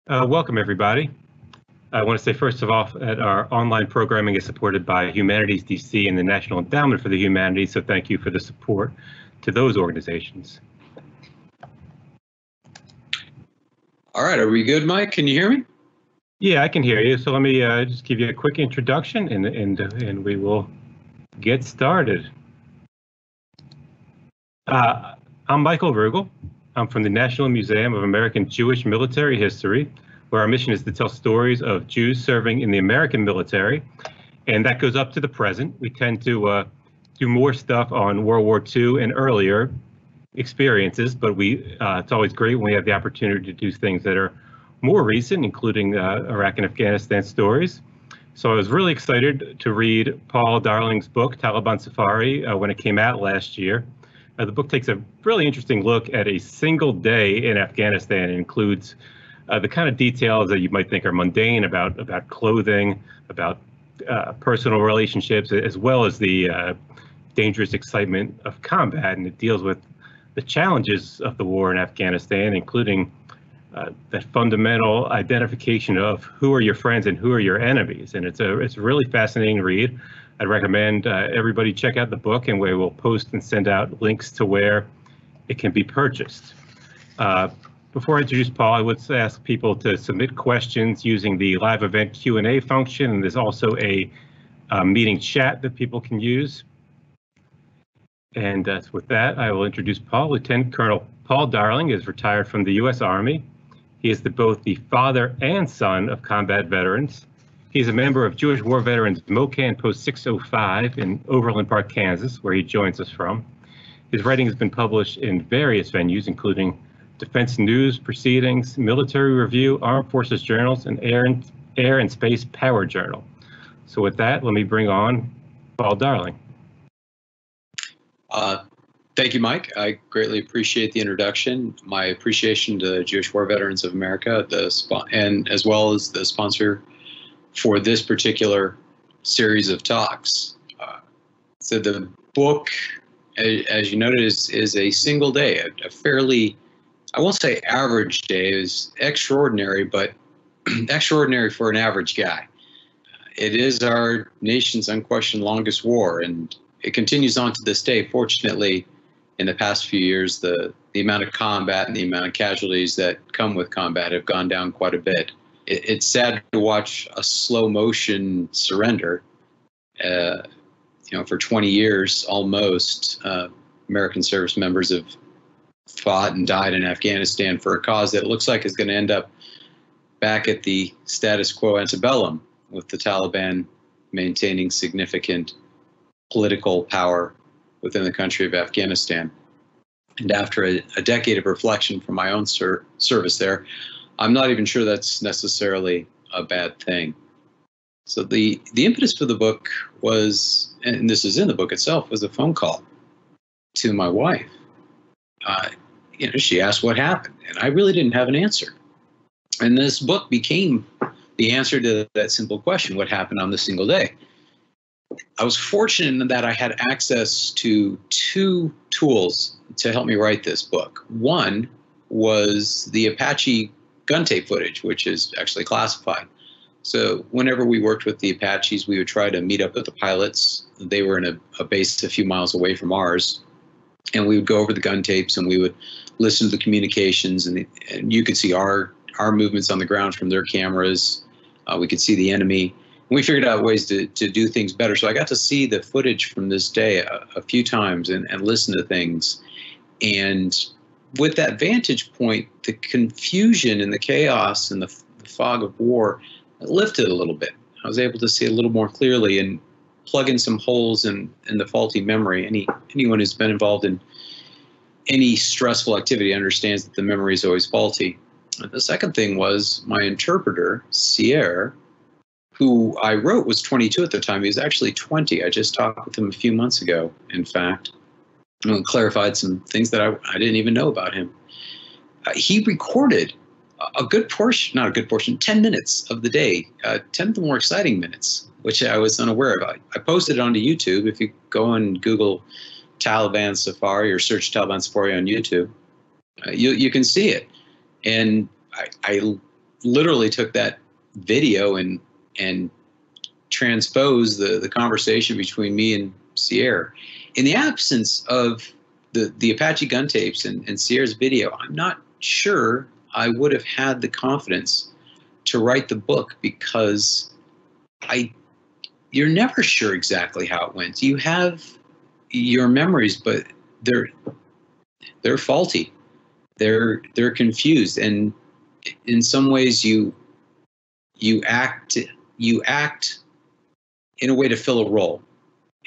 Welcome, everybody. I want to say, first of all, that our online programming is supported by Humanities DC and the National Endowment for the Humanities, so thank you for the support to those organizations. All right, are we good, Mike? Can you hear me? Yeah, I can hear you. So let me just give you a quick introduction, and we will get started. I'm Michael Rugel. I'm from the National Museum of American Jewish Military History, where our mission is to tell stories of Jews serving in the American military, and that goes up to the present. We tend to do more stuff on World War II and earlier experiences, but it's always great when we have the opportunity to do things that are more recent, including Iraq and Afghanistan stories. So I was really excited to read Paul Darling's book, Taliban Safari, when it came out last year. The book takes a really interesting look at a single day in Afghanistan. It includes the kind of details that you might think are mundane about clothing, about personal relationships, as well as the dangerous excitement of combat. And it deals with the challenges of the war in Afghanistan, including that fundamental identification of who are your friends and who are your enemies. And it's a really fascinating read. I'd recommend everybody check out the book, and we will post and send out links to where it can be purchased. Before I introduce Paul, I would ask people to submit questions using the live event Q&A function, and there's also a meeting chat that people can use. And with that, I will introduce Paul. Lieutenant Colonel Paul Darling is retired from the U.S. Army. He is both the father and son of combat veterans. He's a member of Jewish War Veterans MOCAN Post 605 in Overland Park, Kansas, where he joins us from. His writing has been published in various venues, including Defense News Proceedings, Military Review, Armed Forces Journals, and Air and Space Power Journal. So with that, let me bring on Paul Darling. Thank you, Mike. I greatly appreciate the introduction. My appreciation to Jewish War Veterans of America, and as well as the sponsor for this particular series of talks. So the book, as you noted, is a single day, a fairly, I won't say average day, is extraordinary, but extraordinary for an average guy. It is our nation's unquestioned longest war, and it continues on to this day. Fortunately, in the past few years, the amount of combat and the amount of casualties that come with combat have gone down quite a bit. It's sad to watch a slow motion surrender. For 20 years almost, American service members have fought and died in Afghanistan for a cause that looks like is going to end up back at the status quo antebellum, with the Taliban maintaining significant political power within the country of Afghanistan. And after a decade of reflection from my own service there, I'm not even sure that's necessarily a bad thing. So the impetus for the book was, and this is in the book itself, was a phone call to my wife. She asked what happened, and I really didn't have an answer. And this book became the answer to that simple question: what happened on this single day? I was fortunate in that I had access to two tools to help me write this book. One was the Apache gun tape footage, which is actually classified. So whenever we worked with the Apaches, we would try to meet up with the pilots. They were in a base a few miles away from ours, and we would go over the gun tapes and we would listen to the communications, and you could see our movements on the ground from their cameras. We could see the enemy. We figured out ways to do things better. So I got to see the footage from this day a few times and listen to things. And with that vantage point, the confusion and the chaos and the fog of war lifted a little bit. I was able to see a little more clearly and plug in some holes in the faulty memory. Anyone who's been involved in any stressful activity understands that the memory is always faulty. And the second thing was my interpreter, Sierre, who I wrote was 22 at the time. He was actually 20. I just talked with him a few months ago, in fact, and clarified some things that I didn't even know about him. He recorded a good portion, not a good portion, 10 minutes of the day, 10 of the more exciting minutes, which I was unaware of. I posted it onto YouTube. If you go and Google Taliban Safari or search Taliban Safari on YouTube, you can see it. And I literally took that video and transposed the conversation between me and Sierra. In the absence of the Apache gun tapes and Sierra's video, I'm not sure I would have had the confidence to write the book, because you're never sure exactly how it went. You have your memories, but they're faulty. They're confused, and in some ways you act in a way to fill a role,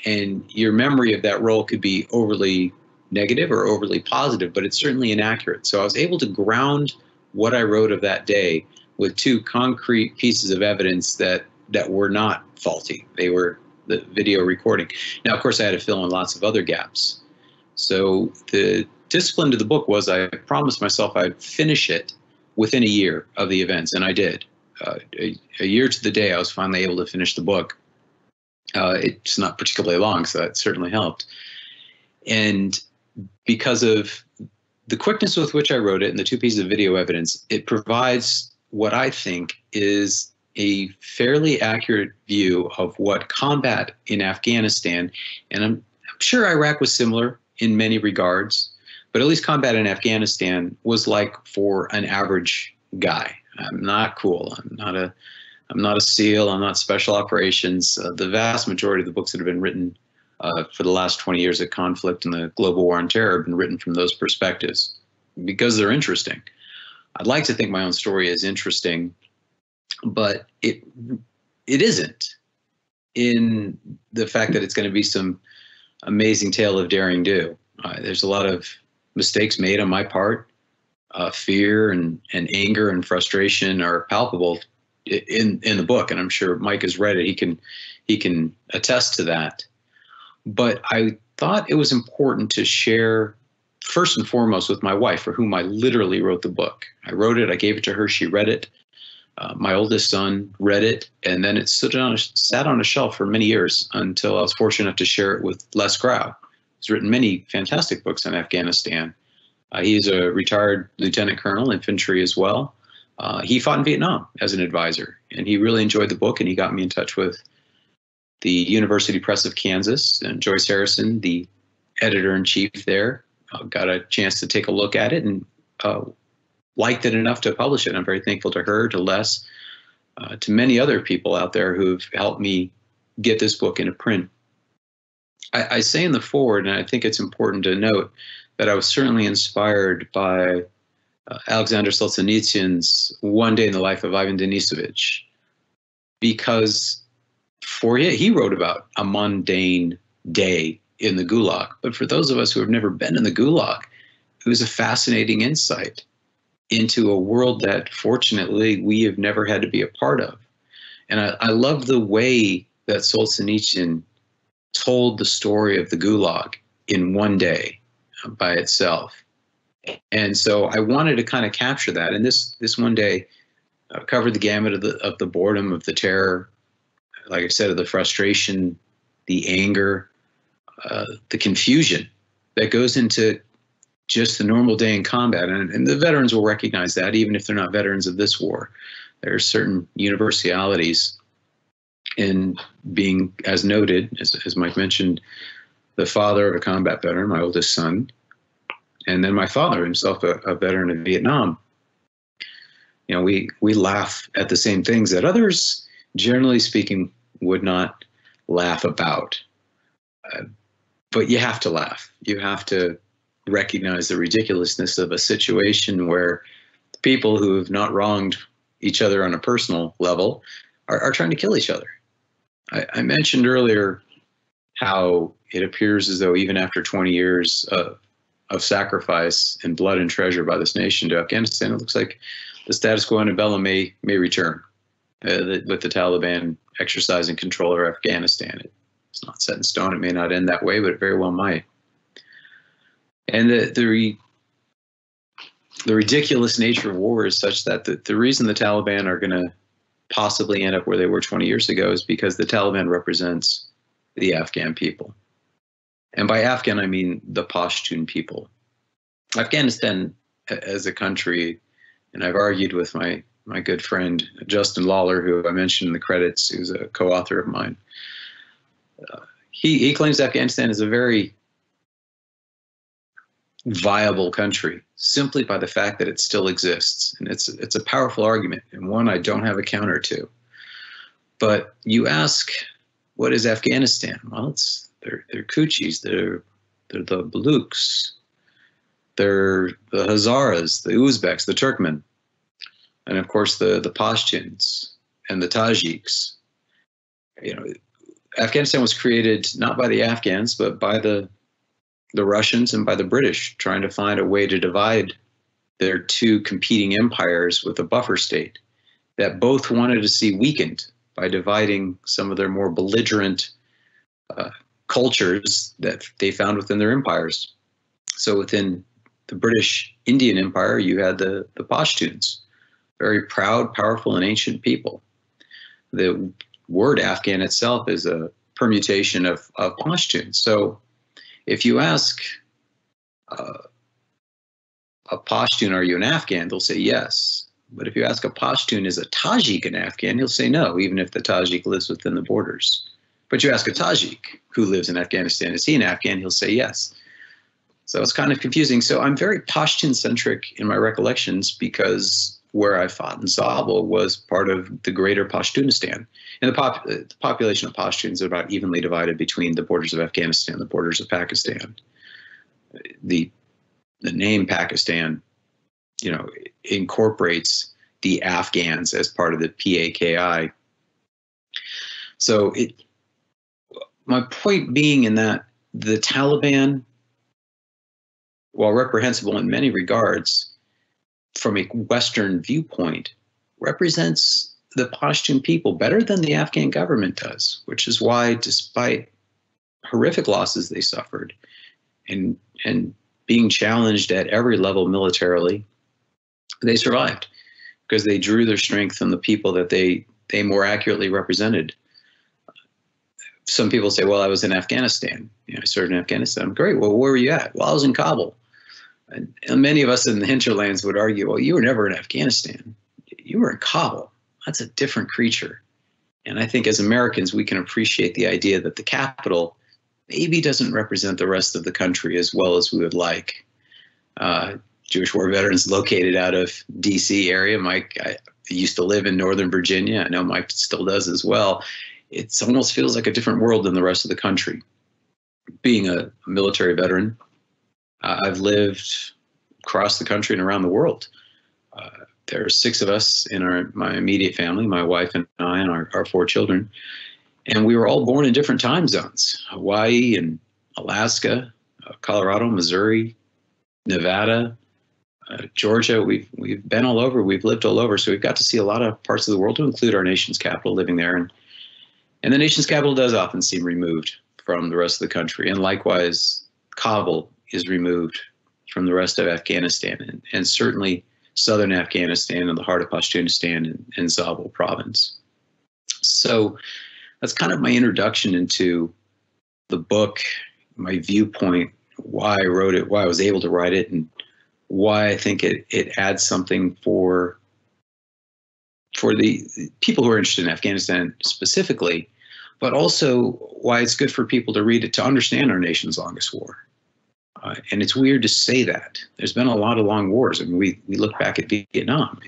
and your memory of that role could be overly negative or overly positive, but it's certainly inaccurate. So I was able to ground what I wrote of that day with two concrete pieces of evidence that were not faulty. They were the video recording. Now, of course, I had to fill in lots of other gaps. So the discipline to the book was I promised myself I'd finish it within a year of the events, and I did. A year to the day, I was finally able to finish the book. It's not particularly long, so that certainly helped. And because of the quickness with which I wrote it and the two pieces of video evidence, it provides what I think is a fairly accurate view of what combat in Afghanistan, and I'm sure Iraq was similar in many regards, but at least combat in Afghanistan was like for an average guy. I'm not cool. I'm not a SEAL. I'm not special operations. The vast majority of the books that have been written for the last 20 years of conflict and the global war on terror have been written from those perspectives because they're interesting. I'd like to think my own story is interesting, but it isn't, in the fact that it's going to be some amazing tale of daring do. There's a lot of mistakes made on my part. Fear and anger and frustration are palpable in the book, and I'm sure Mike has read it. He can attest to that. But I thought it was important to share first and foremost with my wife, for whom I literally wrote the book. I wrote it, I gave it to her, she read it. My oldest son read it, and then it sat on a shelf for many years until I was fortunate enough to share it with Les Grau. He's written many fantastic books on Afghanistan. He's a retired lieutenant colonel, infantry as well. He fought in Vietnam as an advisor, and he really enjoyed the book, and he got me in touch with the University Press of Kansas, and Joyce Harrison, the editor-in-chief there, got a chance to take a look at it and liked it enough to publish it. I'm very thankful to her, to Les, to many other people out there who've helped me get this book into print. I say in the foreword, and I think it's important to note, that I was certainly inspired by Alexander Solzhenitsyn's One Day in the Life of Ivan Denisovich, because he wrote about a mundane day in the Gulag. But for those of us who have never been in the Gulag, it was a fascinating insight into a world that fortunately we have never had to be a part of. And I love the way that Solzhenitsyn told the story of the Gulag in one day by itself. And so I wanted to kind of capture that. And this one day covered the gamut of the boredom, of the terror, like I said, of the frustration, the anger, the confusion that goes into just the normal day in combat. And the veterans will recognize that, even if they're not veterans of this war. There are certain universalities in being, as noted, as Mike mentioned, the father of a combat veteran, my oldest son, and then my father himself, a veteran of Vietnam. You know, we laugh at the same things that others, generally speaking, would not laugh about. But you have to laugh. You have to recognize the ridiculousness of a situation where people who have not wronged each other on a personal level are trying to kill each other. I mentioned earlier how it appears as though even after 20 years of sacrifice and blood and treasure by this nation to Afghanistan, it looks like the status quo antebellum may return with the Taliban exercising control over Afghanistan. It's not set in stone. It may not end that way, but it very well might. And the ridiculous nature of war is such that the reason the Taliban are going to possibly end up where they were 20 years ago is because the Taliban represents the Afghan people. And by Afghan, I mean the Pashtun people. Afghanistan as a country, and I've argued with my my good friend Justin Lawler, who I mentioned in the credits, who's a co-author of mine. He claims Afghanistan is a very viable country simply by the fact that it still exists. And it's a powerful argument, and one I don't have a counter to. But you ask, what is Afghanistan? Well, they're Koochies, they're the Baluchs, they're the Hazaras, the Uzbeks, the Turkmen, and of course the Pashtuns and the Tajiks. You know, Afghanistan was created not by the Afghans, but by the Russians and by the British, trying to find a way to divide their two competing empires with a buffer state that both wanted to see weakened by dividing some of their more belligerent cultures that they found within their empires. So within the British Indian Empire, you had the Pashtuns, very proud, powerful, and ancient people. The word Afghan itself is a permutation of Pashtun. So if you ask a Pashtun, are you an Afghan? They'll say yes. But if you ask a Pashtun, is a Tajik an Afghan? He'll say no, even if the Tajik lives within the borders. But you ask a Tajik who lives in Afghanistan, is he an Afghan? He'll say yes. So it's kind of confusing. So I'm very Pashtun-centric in my recollections because where I fought in Zabul was part of the greater Pashtunistan. And the population of Pashtuns is about evenly divided between the borders of Afghanistan and the borders of Pakistan. The name Pakistan, you know, incorporates the Afghans as part of the PAKI. So my point being in that the Taliban, while reprehensible in many regards, from a Western viewpoint, represents the Pashtun people better than the Afghan government does, which is why, despite horrific losses they suffered and being challenged at every level militarily, they survived because they drew their strength from the people that they more accurately represented. Some people say, well, I was in Afghanistan. You know, I served in Afghanistan. Great. Well, where were you at? Well, I was in Kabul. And many of us in the hinterlands would argue, well, you were never in Afghanistan. You were in Kabul. That's a different creature. And I think as Americans, we can appreciate the idea that the capital maybe doesn't represent the rest of the country as well as we would like. Jewish war veterans located out of D.C. area. Mike, I used to live in Northern Virginia. I know Mike still does as well. It almost feels like a different world than the rest of the country. Being a military veteran, I've lived across the country and around the world. There are 6 of us in my immediate family, my wife and I and our 4 children. And we were all born in different time zones, Hawaii and Alaska, Colorado, Missouri, Nevada, Georgia. We've been all over. We've lived all over. So we've got to see a lot of parts of the world, to include our nation's capital, living there. And the nation's capital does often seem removed from the rest of the country. And likewise, Kabul is removed from the rest of Afghanistan, and certainly southern Afghanistan and the heart of Pashtunistan and Zabul province. So that's kind of my introduction into the book, my viewpoint, why I wrote it, why I was able to write it, and why I think it adds something for the people who are interested in Afghanistan specifically, but also why it's good for people to read it to understand our nation's longest war. And it's weird to say that. There's been a lot of long wars. I mean, we look back at Vietnam.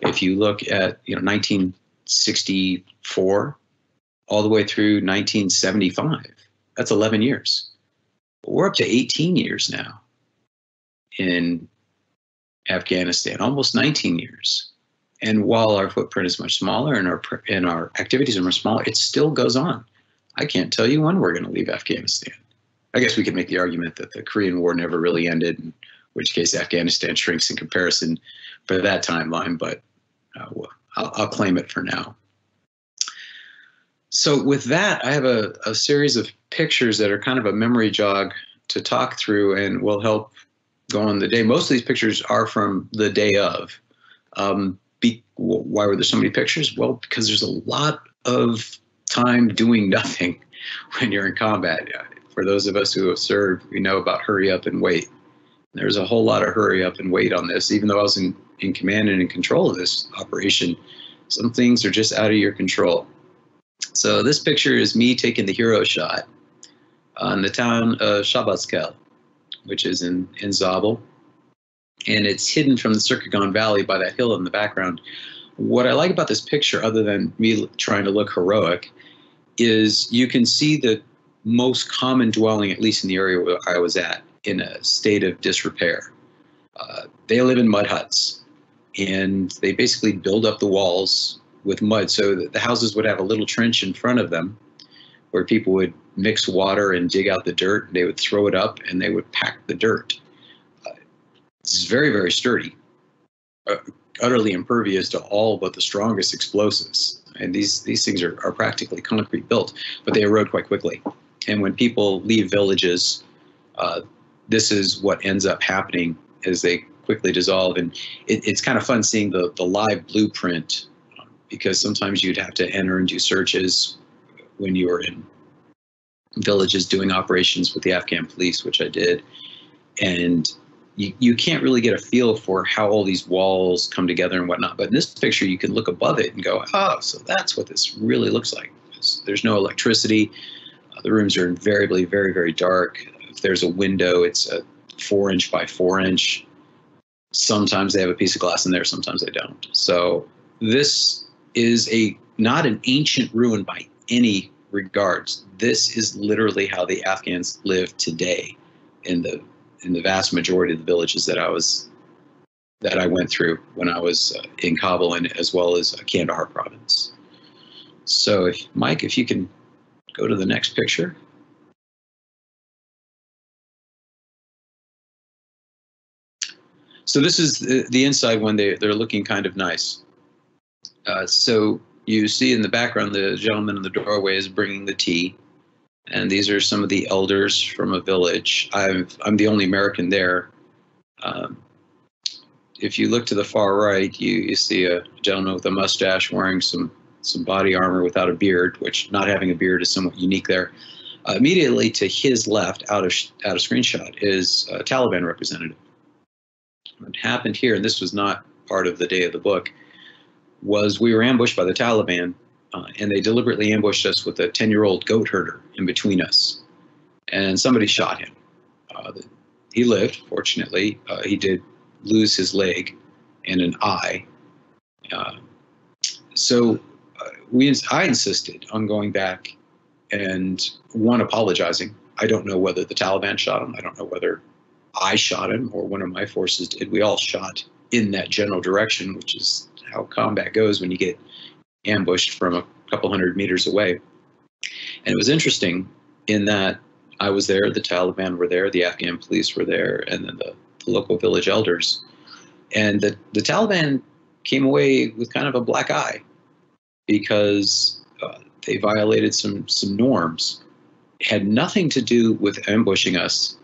If you look at 1964 all the way through 1975, that's 11 years. We're up to 18 years now in Afghanistan, almost 19 years. And while our footprint is much smaller and our activities are much smaller, it still goes on. I can't tell you when we're going to leave Afghanistan. I guess we could make the argument that the Korean War never really ended, in which case Afghanistan shrinks in comparison for that timeline, but I'll claim it for now. So with that, I have a series of pictures that are kind of a memory jog to talk through and will help go on the day. Most of these pictures are from the day of. Why were there so many pictures? Well, because there's a lot of time doing nothing when you're in combat. For those of us who have served, we know about hurry up and wait. There's a whole lot of hurry up and wait on this. Even though I was in command and in control of this operation, some things are just out of your control. So this picture is me taking the hero shot on the town of Shabazkel, which is in Zabul. And it's hidden from the Surkhagan Valley by that hill in the background. What I like about this picture, other than me trying to look heroic, is you can see the most common dwelling, at least in the area where I was at, in a state of disrepair. They live in mud huts, and they basically build up the walls with mud. So the houses would have a little trench in front of them where people would mix water and dig out the dirt. They would throw it up, and they would pack the dirt. It's very, very sturdy, utterly impervious to all but the strongest explosives. And these things are practically concrete built, but they erode quite quickly. And when people leave villages, this is what ends up happening as they quickly dissolve. And it's kind of fun seeing the live blueprint, because sometimes you'd have to enter and do searches when you were in villages doing operations with the Afghan police, which I did. And you can't really get a feel for how all these walls come together and whatnot. But in this picture, you can look above it and go, oh, so that's what this really looks like. There's no electricity. The rooms are invariably very, very dark. If there's a window, it's a 4-inch by 4-inch. Sometimes they have a piece of glass in there, sometimes they don't. So this is not an ancient ruin by any regards. This is literally how the Afghans live today in the vast majority of the villages that I went through when I was in Kabul, and as well as Kandahar province. So Mike, if you can go to the next picture. So this is the inside when they're looking kind of nice. So you see in the background, the gentleman in the doorway is bringing the tea. And these are some of the elders from a village. I'm the only American there. If you look to the far right, you see a gentleman with a mustache wearing some body armor without a beard, which not having a beard is somewhat unique there. Immediately to his left, out of screenshot, is a Taliban representative. What happened here, and this was not part of the day of the book, was we were ambushed by the Taliban. And they deliberately ambushed us with a 10-year-old goat herder in between us. And somebody shot him. He lived, fortunately. He did lose his leg and an eye. So I insisted on going back and, one, apologizing. I don't know whether the Taliban shot him. I don't know whether I shot him or one of my forces did. We all shot in that general direction, which is how combat goes when you get ambushed from a couple hundred meters away. And it was interesting in that I was there, the Taliban were there, the Afghan police were there, and then the local village elders. And the Taliban came away with kind of a black eye because they violated some norms. It had nothing to do with ambushing us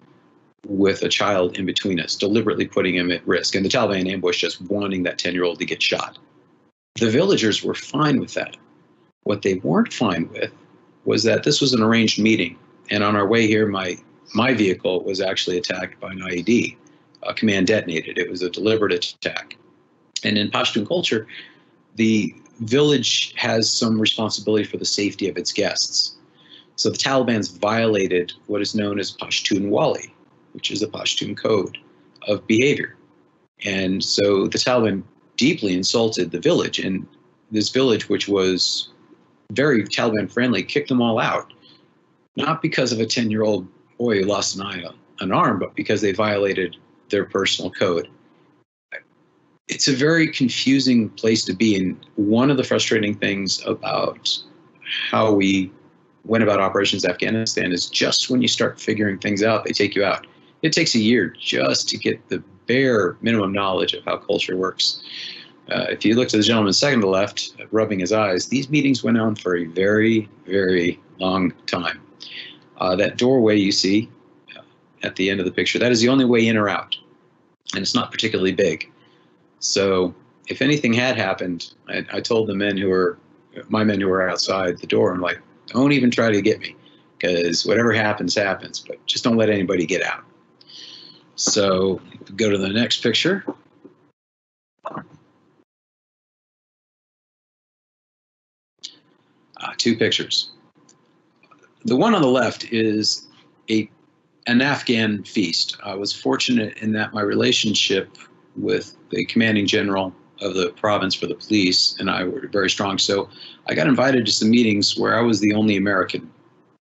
with a child in between us, deliberately putting him at risk. And the Taliban ambushed us wanting that 10-year-old to get shot. The villagers were fine with that. What they weren't fine with was that this was an arranged meeting. And on our way here, my vehicle was actually attacked by an IED. Command detonated. It was a deliberate attack. And in Pashtun culture, the village has some responsibility for the safety of its guests. So the Taliban's violated what is known as Pashtun Wali, which is a Pashtun code of behavior. And so the Taliban deeply insulted the village, and this village, which was very Taliban friendly, kicked them all out, not because of a 10-year-old boy who lost an arm, but because they violated their personal code. It's a very confusing place to be, and one of the frustrating things about how we went about operations in Afghanistan is just when you start figuring things out, they take you out. It takes a year just to get the bare minimum knowledge of how culture works. If you look to the gentleman second to the left, rubbing his eyes, these meetings went on for a very, very long time. That doorway you see at the end of the picture, that is the only way in or out, and it's not particularly big. So if anything had happened, I told my men who were outside the door, I'm like, don't even try to get me, because whatever happens, happens, but just don't let anybody get out. So go to the next picture. Two pictures. The one on the left is an Afghan feast. I was fortunate in that my relationship with the commanding general of the province for the police and I were very strong. So I got invited to some meetings where I was the only American.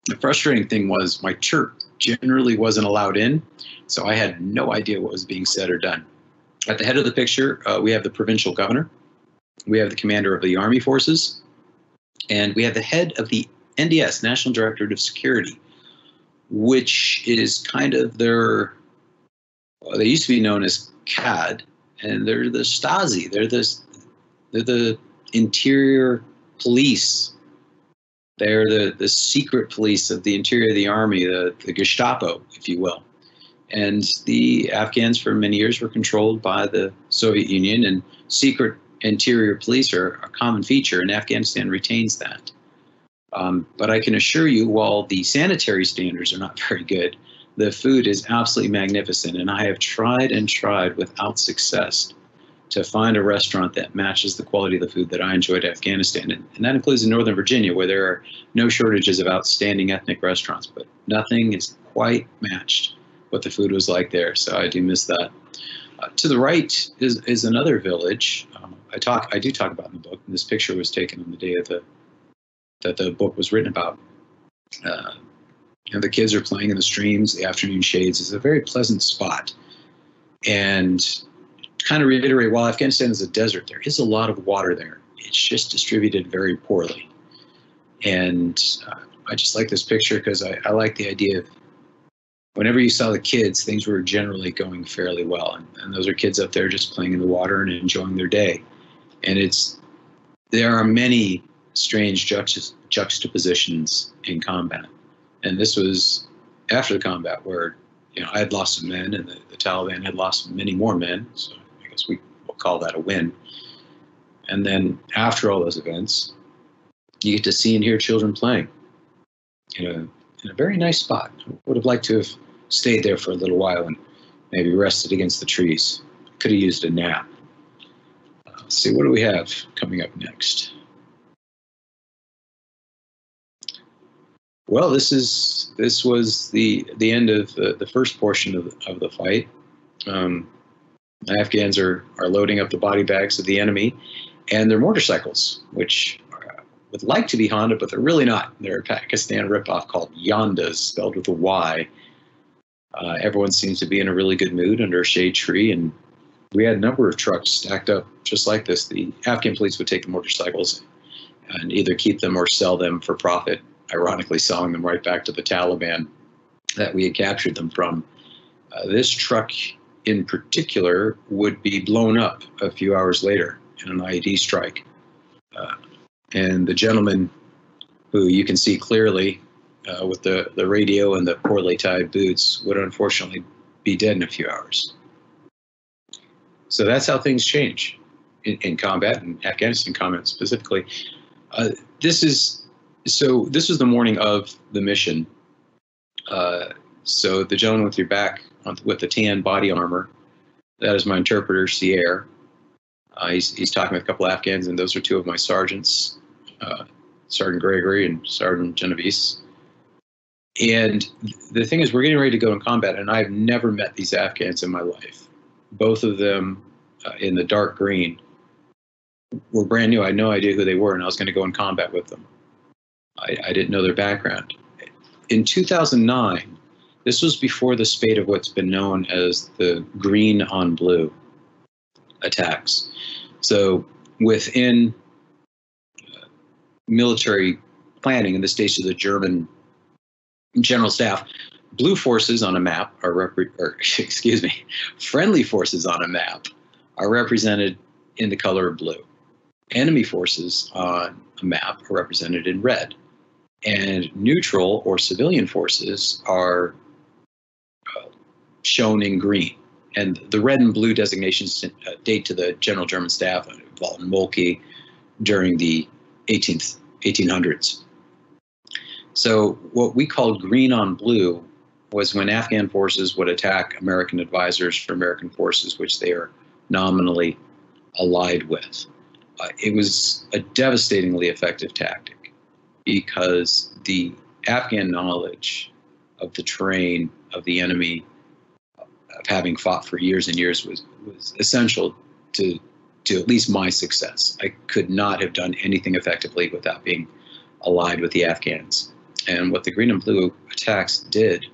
The frustrating thing was my church generally wasn't allowed in, so I had no idea what was being said or done. At the head of the picture, we have the provincial governor, we have the commander of the army forces, and we have the head of the NDS, National Directorate of Security, which is kind of their, well, they used to be known as CAD, and they're the Stasi. They're the interior police. They're the secret police of the interior of the army, the Gestapo, if you will. And the Afghans for many years were controlled by the Soviet Union, and secret interior police are a common feature, and Afghanistan retains that. But I can assure you, while the sanitary standards are not very good, the food is absolutely magnificent, and I have tried and tried without success to find a restaurant that matches the quality of the food that I enjoyed in Afghanistan. And that includes in Northern Virginia, where there are no shortages of outstanding ethnic restaurants, but nothing is quite matched what the food was like there. So I do miss that. To the right is another village. I do talk about in the book, and this picture was taken on the day of that the book was written about. And the kids are playing in the streams, the afternoon shades. It's a very pleasant spot. And kind of reiterate, while Afghanistan is a desert, there is a lot of water there. It's just distributed very poorly. And I just like this picture because I like the idea of whenever you saw the kids, things were generally going fairly well. And those are kids up there just playing in the water and enjoying their day. And there are many strange juxtapositions in combat. And this was after the combat where, I had lost some men and the Taliban had lost many more men. So I guess we will call that a win. And then after all those events, you get to see and hear children playing in a very nice spot. I would have liked to have stayed there for a little while and maybe rested against the trees. Could have used a nap. Let's see, what do we have coming up next? Well, this was the end of the first portion of the fight. The Afghans are loading up the body bags of the enemy and their motorcycles, which would like to be Honda, but they're really not. They're a Pakistan ripoff called Yondas, spelled with a Y. Everyone seems to be in a really good mood under a shade tree, and we had a number of trucks stacked up just like this. The Afghan police would take the motorcycles and either keep them or sell them for profit, ironically selling them right back to the Taliban that we had captured them from. This truck in particular would be blown up a few hours later in an IED strike. And the gentleman, who you can see clearly with the radio and the poorly tied boots, would unfortunately be dead in a few hours. So that's how things change in combat, in Afghanistan combat specifically. This was the morning of the mission. So the gentleman with your back with the tan body armor, that is my interpreter, Sierre. He's talking with a couple of Afghans, and those are two of my sergeants, Sergeant Gregory and Sergeant Genovese. And the thing is, we're getting ready to go in combat, and I've never met these Afghans in my life. Both of them in the dark green were brand new. I had no idea who they were, and I was going to go in combat with them. I didn't know their background. In 2009, this was before the spate of what's been known as the green on blue attacks. So within military planning in the states of the German General Staff, blue forces on a map friendly forces on a map are represented in the color of blue. Enemy forces on a map are represented in red. And neutral or civilian forces are shown in green. And the red and blue designations date to the General German Staff, Walton Moltke, during the 1800s. So what we called green on blue was when Afghan forces would attack American advisors for American forces, which they are nominally allied with. It was a devastatingly effective tactic because the Afghan knowledge of the terrain of the enemy, of having fought for years and years, was essential to at least my success. I could not have done anything effectively without being allied with the Afghans. And what the green and blue attacks did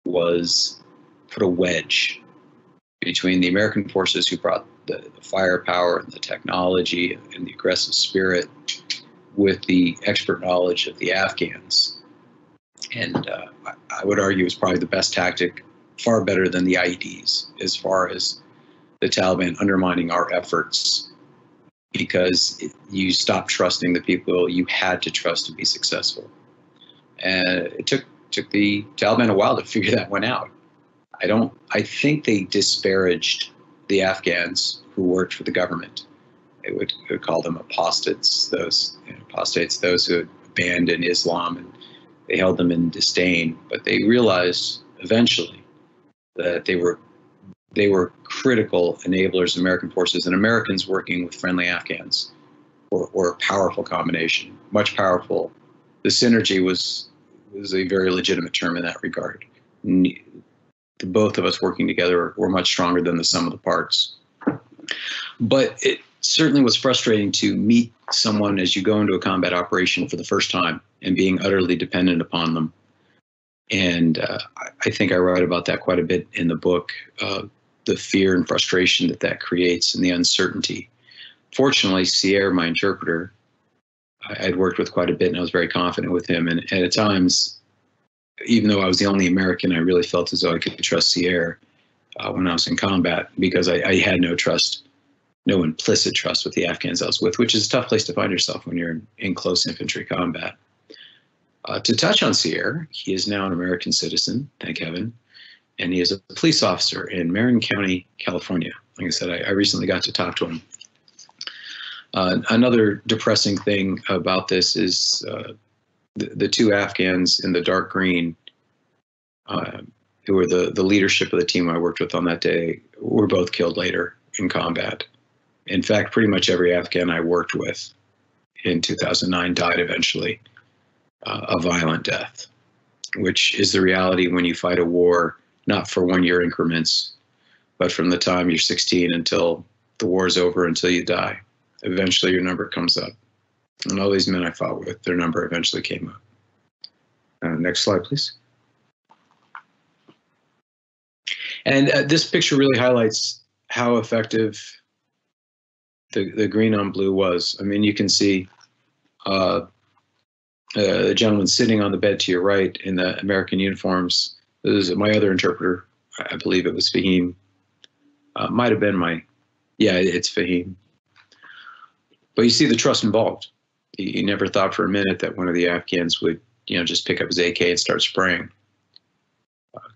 was put a wedge between the American forces who brought the firepower and the technology and the aggressive spirit with the expert knowledge of the Afghans. And I would argue it was probably the best tactic, far better than the IEDs, as far as the Taliban undermining our efforts, because you stopped trusting the people you had to trust to be successful. And it took the Taliban a while to figure that one out. I think they disparaged the Afghans who worked for the government. They would call them apostates, those who had abandoned Islam, and they held them in disdain. But they realized eventually that they were critical enablers of American forces, and Americans working with friendly Afghans were a powerful combination, much powerful. The synergy was a very legitimate term in that regard. The both of us working together were much stronger than the sum of the parts. But it certainly was frustrating to meet someone as you go into a combat operation for the first time and being utterly dependent upon them. And I think I write about that quite a bit in the book, the fear and frustration that creates and the uncertainty. Fortunately, Sierre, my interpreter, I'd worked with quite a bit, and I was very confident with him. And at times, even though I was the only American, I really felt as though I could trust Sierre when I was in combat, because I had no trust, no implicit trust with the Afghans I was with, which is a tough place to find yourself when you're in close infantry combat. To touch on Sierre, he is now an American citizen, thank heaven, and he is a police officer in Marin County, California. Like I said, I recently got to talk to him. Another depressing thing about this is the two Afghans in the dark green, who were the leadership of the team I worked with on that day, were both killed later in combat. In fact, pretty much every Afghan I worked with in 2009 died eventually a violent death, which is the reality when you fight a war, not for 1 year increments, but from the time you're 16 until the war is over, until you die. Eventually your number comes up. And all these men I fought with, their number eventually came up. Next slide, please. And this picture really highlights how effective the green on blue was. I mean, you can see the gentleman sitting on the bed to your right in the American uniforms. This is my other interpreter. I believe it was Fahim. Might have been it's Fahim. But you see the trust involved. He never thought for a minute that one of the Afghans would, just pick up his AK and start spraying.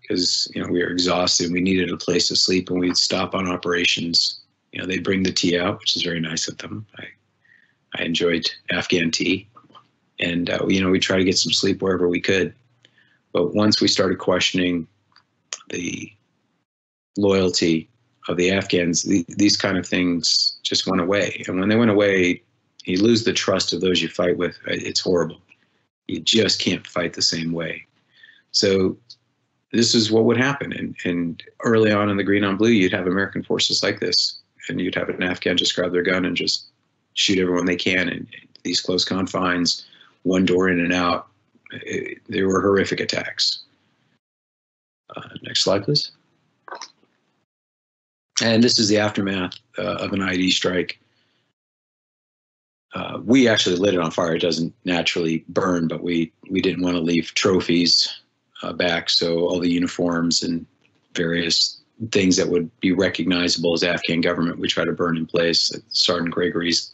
Because, we were exhausted. We needed a place to sleep, and we'd stop on operations. They'd bring the tea out, which is very nice of them. I enjoyed Afghan tea. And, we'd try to get some sleep wherever we could. But once we started questioning the loyalty of the Afghans, these kind of things just went away. And when they went away, you lose the trust of those you fight with. It's horrible. You just can't fight the same way. So this is what would happen. And early on in the green on blue, you'd have American forces like this, and you'd have an Afghan just grab their gun and just shoot everyone they can in these close confines, one door in and out. They were horrific attacks. Next slide, please. And this is the aftermath of an IED strike. We actually lit it on fire. It doesn't naturally burn, but we didn't want to leave trophies back. So all the uniforms and various things that would be recognizable as Afghan government, we try to burn in place. Sergeant Gregory's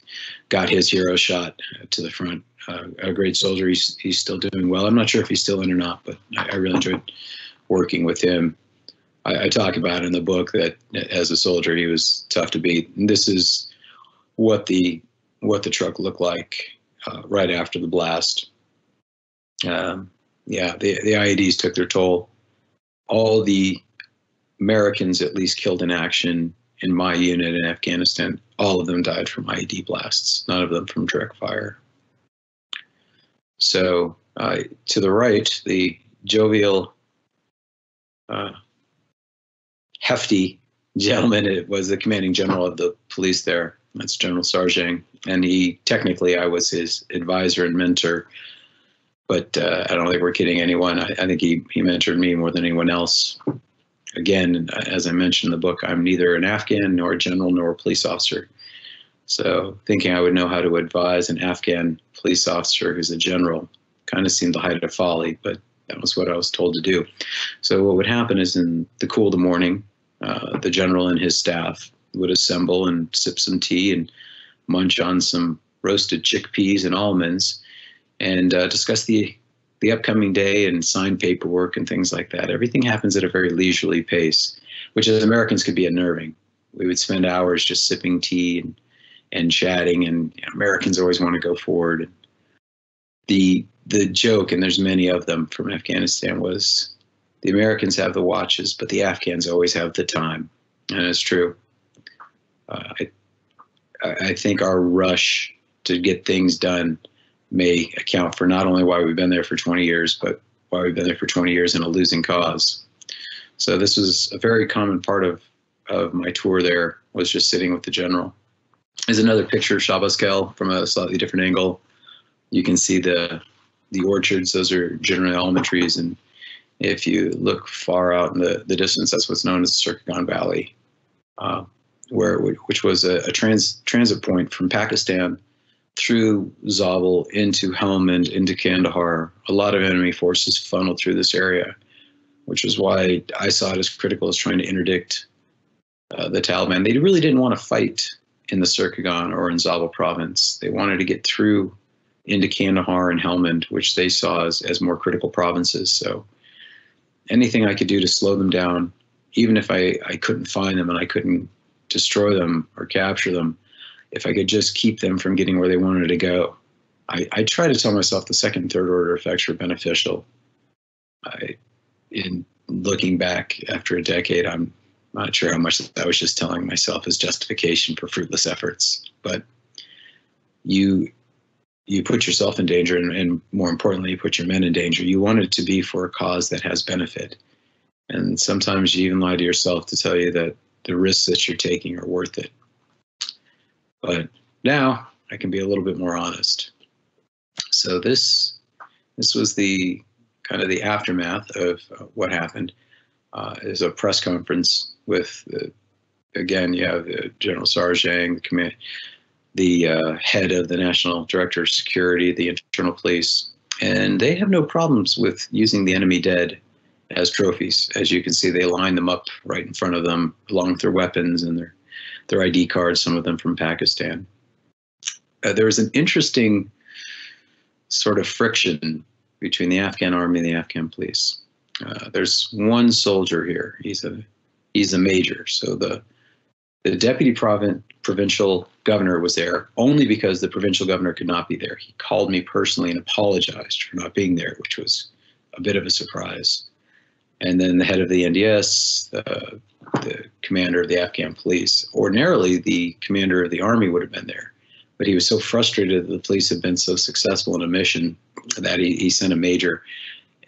got his hero shot to the front. A great soldier. He's still doing well. I'm not sure if he's still in or not, but I really enjoyed working with him. I talk about in the book that as a soldier, he was tough to beat. And this is what the truck looked like right after the blast. The IEDs took their toll. all the Americans at least killed in action in my unit in Afghanistan, all of them died from IED blasts, none of them from direct fire. So to the right, the jovial, hefty gentleman, it was the commanding general of the police there. That's General Sarjang. And technically, I was his advisor and mentor. But I don't think we're kidding anyone. I think he mentored me more than anyone else. Again, as I mentioned in the book, I'm neither an Afghan nor a general nor a police officer. So thinking I would know how to advise an Afghan police officer who's a general kind of seemed the height of folly, but that was what I was told to do. So what would happen is in the cool of the morning, the general and his staff would assemble and sip some tea and munch on some roasted chickpeas and almonds and discuss the upcoming day and sign paperwork and things like that. Everything happens at a very leisurely pace, which as Americans could be unnerving. We would spend hours just sipping tea and chatting, and Americans always want to go forward. The joke, and there's many of them from Afghanistan, was the Americans have the watches, but the Afghans always have the time, and it's true. I think our rush to get things done may account for not only why we've been there for 20 years, but why we've been there for 20 years in a losing cause. So this was a very common part of my tour there, was just sitting with the general. There's another picture of Shabaskel from a slightly different angle. You can see the orchards. Those are generally almond trees. And if you look far out in the distance, that's what's known as the Surkhagan Valley, which was a transit point from Pakistan through Zabul into Helmand, into Kandahar. A lot of enemy forces funneled through this area, which is why I saw it as critical as trying to interdict the Taliban. They really didn't want to fight in the Surkhagan or in Zabul province. They wanted to get through into Kandahar and Helmand, which they saw as more critical provinces. So anything I could do to slow them down, even if I couldn't find them and I couldn't destroy them or capture them, if I could just keep them from getting where they wanted to go. I try to tell myself the second and third order effects were beneficial. In looking back after a decade, I'm not sure how much I was just telling myself as justification for fruitless efforts. But you put yourself in danger, and more importantly, you put your men in danger. You want it to be for a cause that has benefit. And sometimes you even lie to yourself to tell you that the risks that you're taking are worth it. But now I can be a little bit more honest. So this was the kind of the aftermath of what happened. Is a press conference with, again, you have General Sarjang, the head of the National Director of Security, the Internal Police, and they have no problems with using the enemy dead as trophies. As you can see, they line them up right in front of them, along with their weapons and their ID cards, some of them from Pakistan. There was an interesting sort of friction between the Afghan army and the Afghan police. There's one soldier here. He's a major. So the deputy provincial governor was there only because the provincial governor could not be there. He called me personally and apologized for not being there, which was a bit of a surprise. And then the head of the NDS, the commander of the Afghan police. Ordinarily, the commander of the army would have been there, but he was so frustrated that the police had been so successful in a mission that he sent a major.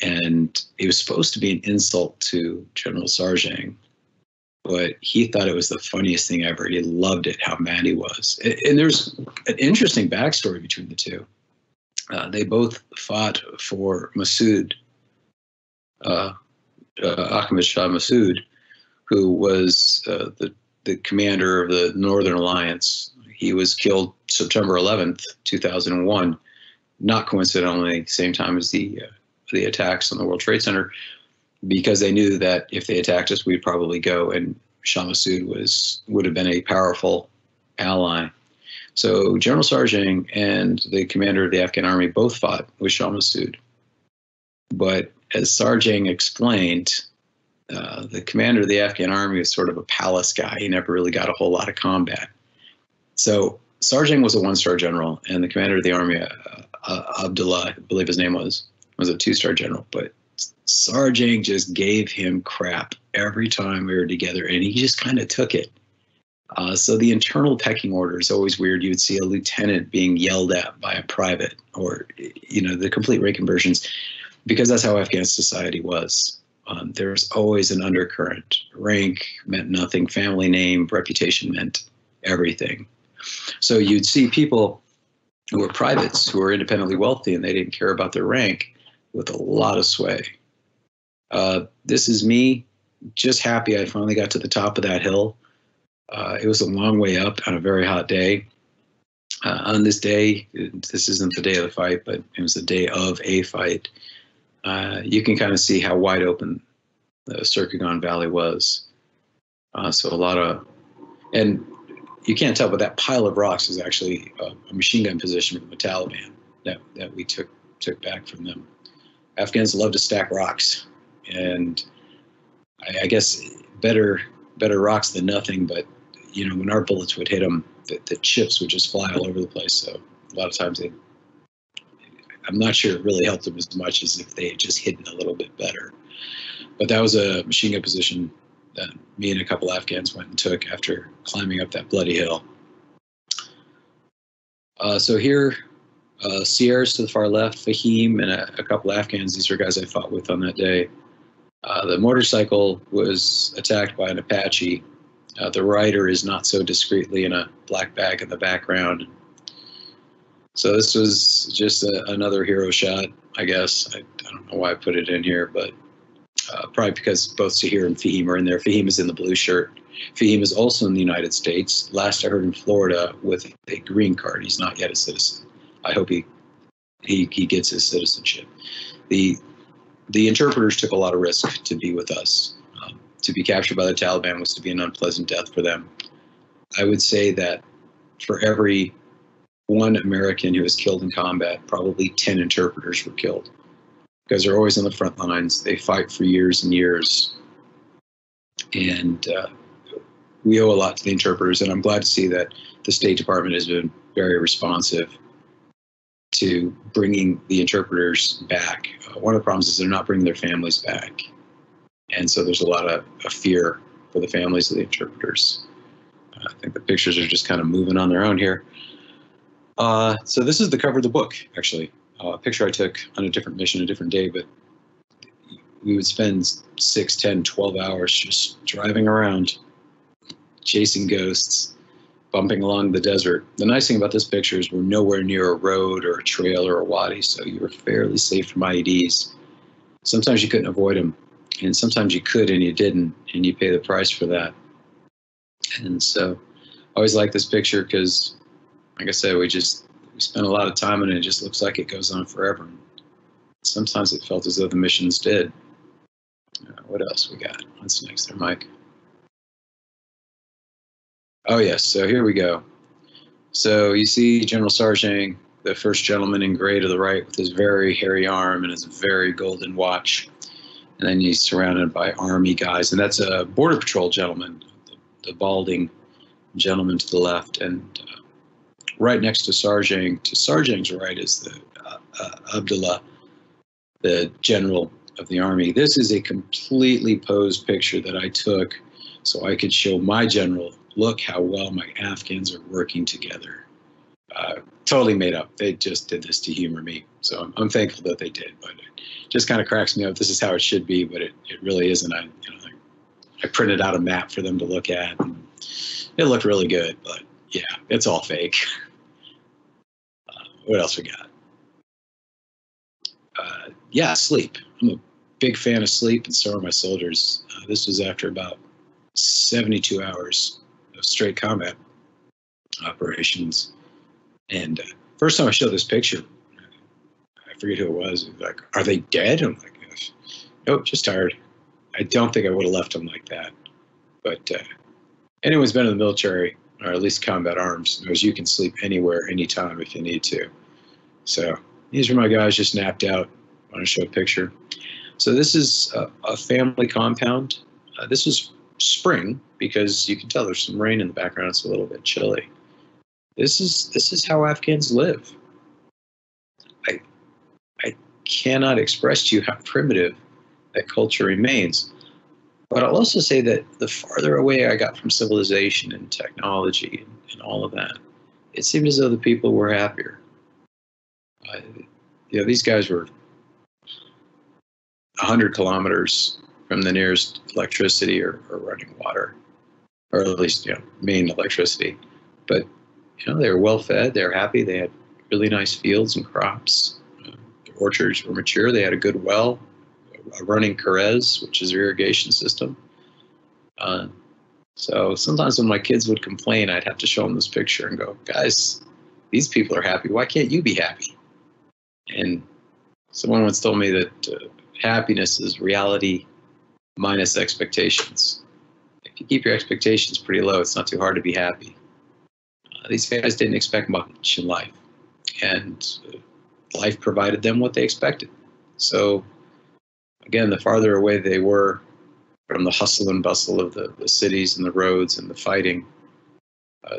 And it was supposed to be an insult to General Sarjang, but he thought it was the funniest thing ever. He loved it, how mad he was. And there's an interesting backstory between the two. They both fought for Massoud, Ahmed Shah Massoud, who was the commander of the Northern Alliance. He was killed September 11th, 2001, not coincidentally the same time as the attacks on the World Trade Center, because they knew that if they attacked us, we'd probably go, and Shah Massoud would have been a powerful ally. So General Sarjang and the commander of the Afghan army both fought with Shah Massoud. But as Sarjang explained, the commander of the Afghan army was sort of a palace guy. He never really got a whole lot of combat. So Sarjang was a one-star general, and the commander of the army, Abdullah, I believe his name was a two-star general. But Sarjang just gave him crap every time we were together, and he just kind of took it. So the internal pecking order is always weird. You would see a lieutenant being yelled at by a private, or, you know, the complete rank conversions, because that's how Afghan society was. There's always an undercurrent. Rank meant nothing. Family name, reputation meant everything. So you'd see people who were privates, who were independently wealthy, and they didn't care about their rank, with a lot of sway. This is me, just happy I finally got to the top of that hill. It was a long way up on a very hot day. On this day, this isn't the day of the fight, but it was the day of a fight. You can kind of see how wide open the Surkhagan Valley was. So a lot of, and you can't tell, but that pile of rocks is actually a machine gun position from the Taliban that we took back from them. Afghans love to stack rocks, and I guess better rocks than nothing. But you know, when our bullets would hit them, the chips would just fly all over the place. So a lot of times I'm not sure it really helped them as much as if they had just hidden a little bit better. But that was a machine gun position that me and a couple Afghans went and took after climbing up that bloody hill. So here, Sierras to the far left, Fahim and a couple Afghans. These are guys I fought with on that day. The motorcycle was attacked by an Apache. The rider is not so discreetly in a black bag in the background. So this was just another hero shot, I guess. I don't know why I put it in here, but probably because both Sahir and Fahim are in there. Fahim is in the blue shirt. Fahim is also in the United States. Last I heard, in Florida with a green card. He's not yet a citizen. I hope he gets his citizenship. The interpreters took a lot of risk to be with us. To be captured by the Taliban was to be an unpleasant death for them. I would say that for every one American who was killed in combat, probably 10 interpreters were killed, because they're always on the front lines. They fight for years and years. And we owe a lot to the interpreters, and I'm glad to see that the State Department has been very responsive to bringing the interpreters back. One of the problems is they're not bringing their families back. And so there's a lot of fear for the families of the interpreters. I think the pictures are just kind of moving on their own here. So this is the cover of the book, actually. A picture I took on a different mission, a different day, but we would spend 6, 10, 12 hours just driving around, chasing ghosts, bumping along the desert. The nice thing about this picture is we're nowhere near a road or a trail or a wadi, so you were fairly safe from IEDs. Sometimes you couldn't avoid them, and sometimes you could and you didn't, and you pay the price for that. And so I always like this picture because, like I said, we spent a lot of time, and it just looks like it goes on forever. Sometimes it felt as though the missions did. What else we got? What's next there, Mike? Oh, yes. So here we go. So you see General Sarjang, the first gentleman in gray to the right, with his very hairy arm and his very golden watch. And then he's surrounded by army guys. And that's a Border Patrol gentleman, the balding gentleman to the left. And right next to Sarjang's right is the Abdullah, the general of the army. This is a completely posed picture that I took so I could show my general, look how well my Afghans are working together. Totally made up. They just did this to humor me. So I'm thankful that they did, but it just kind of cracks me up. This is how it should be, but it really isn't. I printed out a map for them to look at, and it looked really good, but yeah, it's all fake. What else we got? Yeah, sleep. I'm a big fan of sleep, and so are my soldiers. This was after about 72 hours of straight combat operations. And first time I showed this picture, I forget who it was. Like, are they dead? I'm like, nope, just tired. I don't think I would have left them like that. But anyone's been in the military, or at least combat arms, knows you can sleep anywhere, anytime if you need to. So these are my guys just napped out. I want to show a picture. So this is a family compound. This was spring, because you can tell there's some rain in the background. It's a little bit chilly. This is how Afghans live. I cannot express to you how primitive that culture remains. But I'll also say that the farther away I got from civilization and technology and all of that, it seemed as though the people were happier. These guys were 100 kilometers from the nearest electricity or running water, or at least main electricity. But they were well fed, they were happy, they had really nice fields and crops. The orchards were mature, they had a good well, a running carez, which is their irrigation system. So sometimes when my kids would complain, I'd have to show them this picture and go, guys, these people are happy, why can't you be happy? And someone once told me that happiness is reality minus expectations. If you keep your expectations pretty low, it's not too hard to be happy. These guys didn't expect much in life, and life provided them what they expected. So again, the farther away they were from the hustle and bustle of the cities and the roads and the fighting,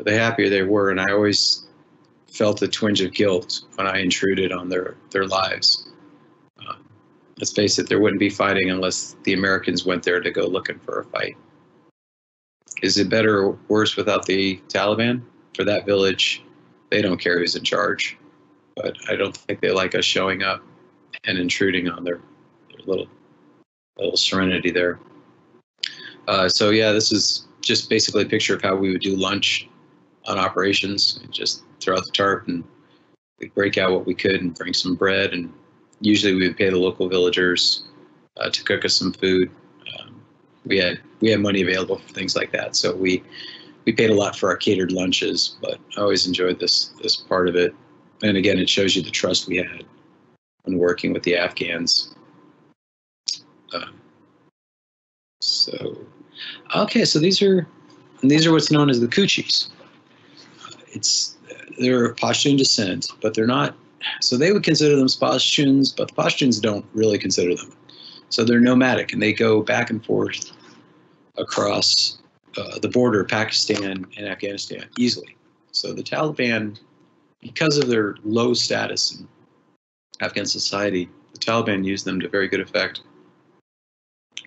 the happier they were. And I always felt a twinge of guilt when I intruded on their lives. Let's face it, there wouldn't be fighting unless the Americans went there to go looking for a fight. Is it better or worse without the Taliban? For that village, they don't care who's in charge. But I don't think they like us showing up and intruding on their little serenity there. So yeah, this is just basically a picture of how we would do lunch on operations. And just throw out the tarp and we'd break out what we could and bring some bread, and usually we would pay the local villagers to cook us some food. We had money available for things like that, so we paid a lot for our catered lunches. But I always enjoyed this part of it, and again, it shows you the trust we had when working with the Afghans. So these are what's known as the Kuchis. They're of Pashtun descent, but they're not. So they would consider them Pashtuns, but the Pashtuns don't really consider them. So they're nomadic, and they go back and forth across the border of Pakistan and Afghanistan easily. So the Taliban, because of their low status in Afghan society, the Taliban used them to very good effect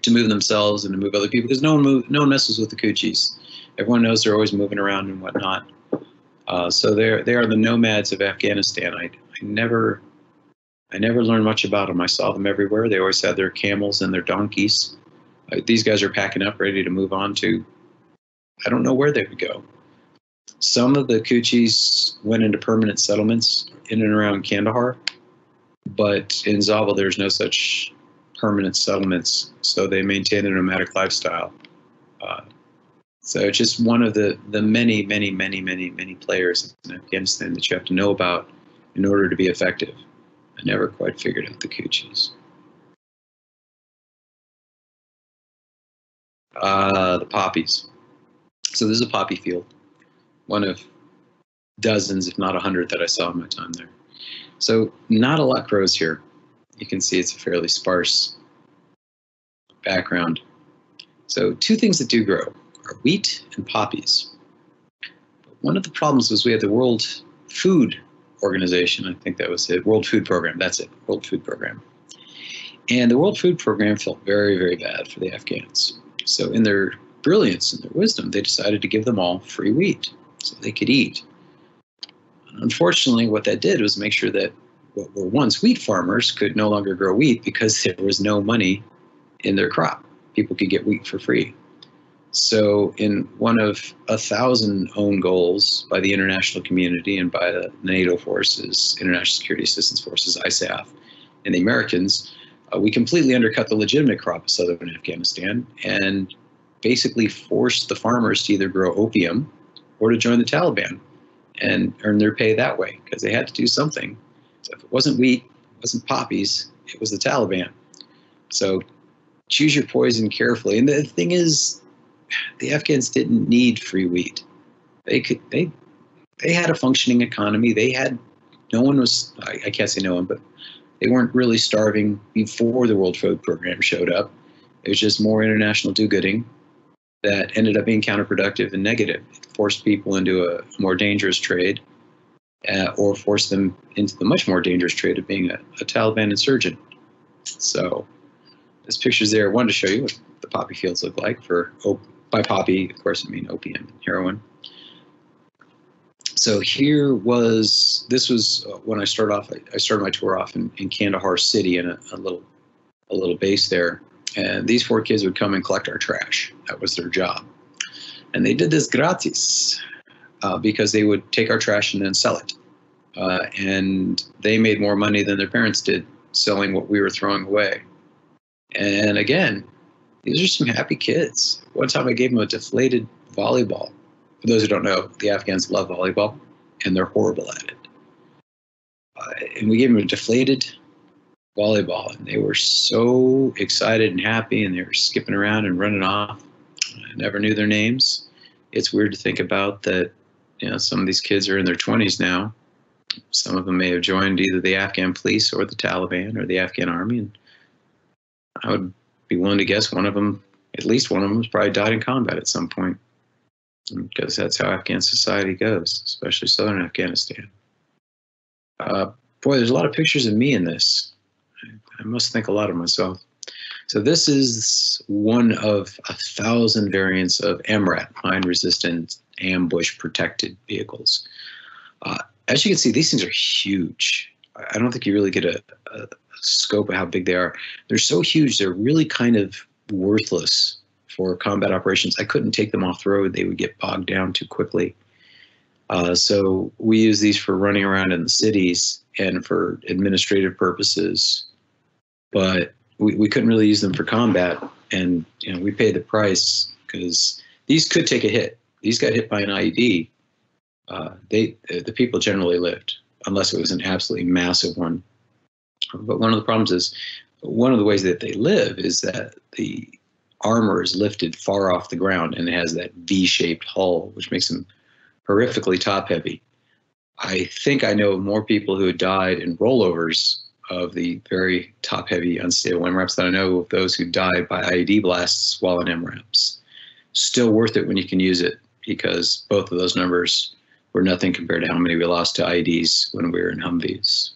to move themselves and to move other people, because no one messes with the Kuchis. Everyone knows they're always moving around and whatnot. So they are the nomads of Afghanistan. I never learned much about them. I saw them everywhere. They always had their camels and their donkeys. These guys are packing up, ready to move on to, I don't know where they would go. Some of the Kuchis went into permanent settlements in and around Kandahar, but in Zabul there's no such permanent settlements, so they maintain a nomadic lifestyle. So it's just one of the many players in Afghanistan that you have to know about in order to be effective. I never quite figured out the Kuchis. The poppies. So this is a poppy field, one of dozens, if not 100, that I saw in my time there. So not a lot grows here. You can see it's a fairly sparse background. So two things that do grow are wheat and poppies. But one of the problems was we had the World Food Organization, I think that was it, World Food Program, that's it, World Food Program. And the World Food Program felt very, very bad for the Afghans. So in their brilliance and their wisdom, they decided to give them all free wheat so they could eat. Unfortunately, what that did was make sure that what were once wheat farmers could no longer grow wheat because there was no money in their crop. People could get wheat for free. So in one of 1,000 own goals by the international community and by the NATO forces, International Security Assistance Forces, ISAF, and the Americans, we completely undercut the legitimate crop of southern Afghanistan and basically forced the farmers to either grow opium or to join the Taliban and earn their pay that way, because they had to do something. So if it wasn't wheat, it wasn't poppies, it was the Taliban. So choose your poison carefully. And the thing is, the Afghans didn't need free wheat. They had a functioning economy. No one was, I can't say no one, but they weren't really starving before the World Food Program showed up. It was just more international do-gooding that ended up being counterproductive and negative. It forced people into a more dangerous trade, or forced them into the much more dangerous trade of being a Taliban insurgent. So There's pictures there. I wanted to show you what the poppy fields look like by poppy, of course, I mean opium and heroin. So this was when I started off. I started my tour off in Kandahar City in a little base there, and these 4 kids would come and collect our trash. That was their job, and they did this gratis because they would take our trash and then sell it, and they made more money than their parents did selling what we were throwing away. And again, these are some happy kids. One time I gave them a deflated volleyball. For those who don't know, the Afghans love volleyball, and they're horrible at it. And we gave them a deflated volleyball, and they were so excited and happy, and they were skipping around and running off. I never knew their names. It's weird to think about that. Some of these kids are in their 20s now. Some of them may have joined either the Afghan police or the Taliban or the Afghan army, and I would be willing to guess at least one of them has probably died in combat at some point, because that's how Afghan society goes, especially southern Afghanistan. Boy, there's a lot of pictures of me in this. I must think a lot of myself. So this is one of 1,000 variants of MRAP, mine-resistant ambush-protected vehicles. As you can see, these things are huge. I don't think you really get a scope of how big they are. They're so huge, they're really kind of worthless for combat operations. I couldn't take them off the road. They would get bogged down too quickly. So we use these for running around in the cities and for administrative purposes, but we couldn't really use them for combat. And we paid the price because these could take a hit. These got hit by an IED. The people generally lived, unless it was an absolutely massive one. But one of the problems is, one of the ways that they live is that the armor is lifted far off the ground, and it has that V-shaped hull, which makes them horrifically top-heavy. I think I know more people who had died in rollovers of the very top-heavy, unstable MRAPs than I know of those who died by IED blasts while in MRAPs. Still worth it when you can use it, because both of those numbers were nothing compared to how many we lost to IEDs when we were in Humvees.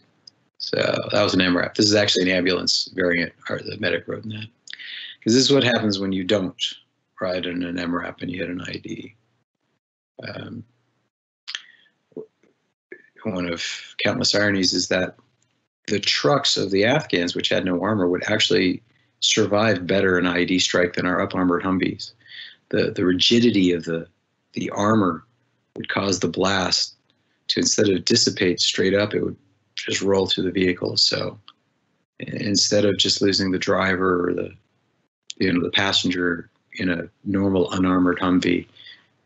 So that was an MRAP. This is actually an ambulance variant, or the medic wrote in that. Because this is what happens when you don't ride in an MRAP and you hit an IED. One of countless ironies is that the trucks of the Afghans, which had no armor, would actually survive better an IED strike than our up-armored Humvees. The rigidity of the armor would cause the blast to, instead of dissipate straight up, it would just roll through the vehicle. So instead of just losing the driver or the passenger in a normal unarmored Humvee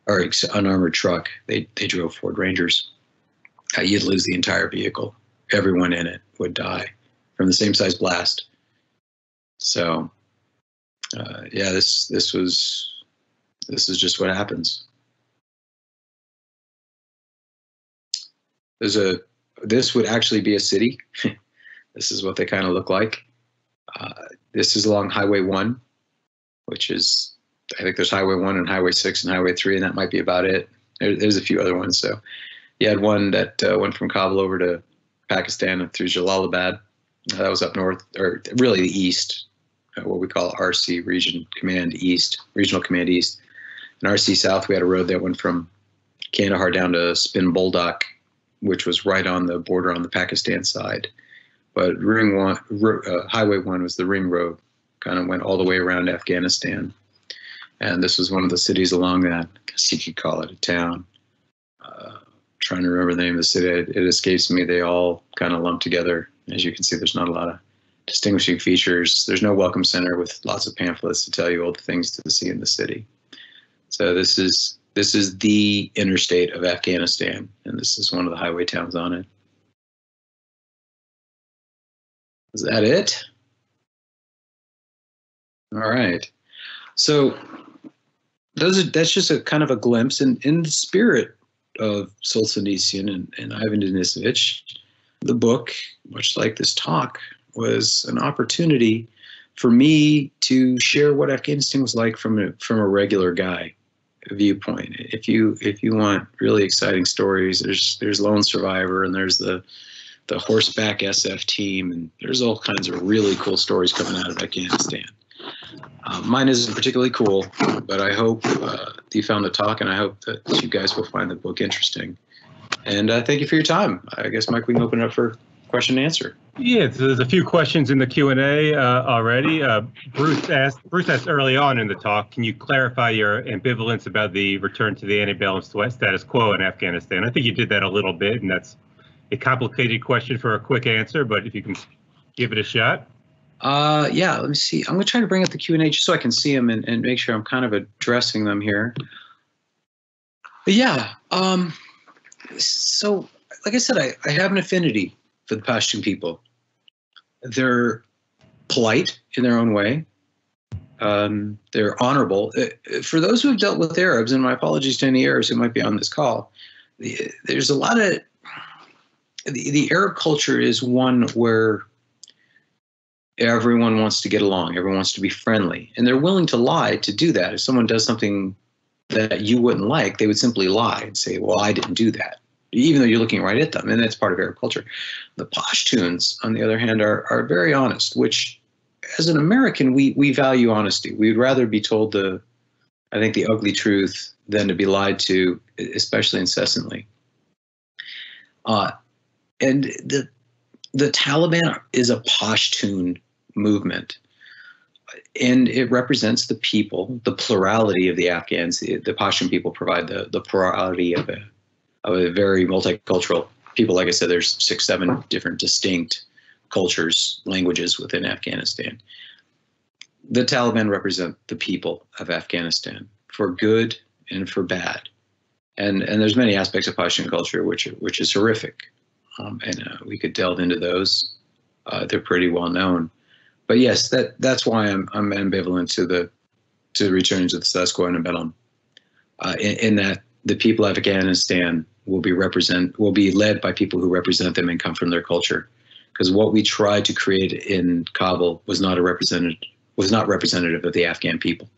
or unarmored truck, they drove Ford Rangers. You'd lose the entire vehicle. Everyone in it would die from the same size blast. So yeah, this is just what happens. This would actually be a city. This is what they kind of look like. This is along Highway 1, which is, I think there's Highway 1 and Highway 6 and Highway 3, and that might be about it. There's a few other ones. So you had one that went from Kabul over to Pakistan and through Jalalabad. That was up north, or really the east, what we call RC, Regional Command East. And RC South, we had a road that went from Kandahar down to Spin Boldak, which was right on the border on the Pakistan side. But Highway 1 was the ring road, kind of went all the way around Afghanistan. And this was one of the cities along that. I guess you could call it a town. Trying to remember the name of the city. It escapes me. They all kind of lumped together. As you can see, there's not a lot of distinguishing features. There's no welcome center with lots of pamphlets to tell you all the things to see in the city. So this is the interstate of Afghanistan, and this is one of the highway towns on it. Is that it? All right. So that's just a kind of a glimpse in the spirit of Solzhenitsyn and Ivan Denisovich. The book, much like this talk, was an opportunity for me to share what Afghanistan was like from a regular guy viewpoint. If you want really exciting stories, there's Lone Survivor, and there's the the horseback SF team, and there's all kinds of really cool stories coming out of Afghanistan. Mine isn't particularly cool, but I hope you found the talk, and I hope that you guys will find the book interesting. And thank you for your time. I guess, Mike, we can open it up for question and answer. Yeah, so there's a few questions in the Q&A already. Bruce asked early on in the talk, can you clarify your ambivalence about the return to the antebellum status quo in Afghanistan? I think you did that a little bit, and that's a complicated question for a quick answer, but if you can give it a shot. Yeah, let me see. I'm going to try to bring up the Q&A just so I can see them and make sure I'm kind of addressing them here. But yeah, so like I said, I have an affinity for the Pashtun people. They're polite in their own way. They're honorable. For those who have dealt with Arabs, and my apologies to any Arabs who might be on this call, there's a lot of, the Arab culture is one where everyone wants to get along. Everyone wants to be friendly. And they're willing to lie to do that. If someone does something that you wouldn't like, they would simply lie and say, well, I didn't do that, even though you're looking right at them. And that's part of Arab culture. The Pashtuns, on the other hand, are very honest, which as an American, we value honesty. We'd rather be told the ugly truth than to be lied to, especially incessantly. And the Taliban is a Pashtun movement, and it represents the people, the plurality of the Afghans. The Pashtun people provide the plurality of a very multicultural people. Like I said, there's 6, 7 different distinct cultures, languages within Afghanistan. The Taliban represent the people of Afghanistan for good and for bad. And there's many aspects of Pashtun culture which is horrific. We could delve into those. They're pretty well known. But yes, that's why I'm ambivalent to returning to the status quo antebellum. In that the people of Afghanistan will be led by people who represent them and come from their culture. Because what we tried to create in Kabul was not representative of the Afghan people.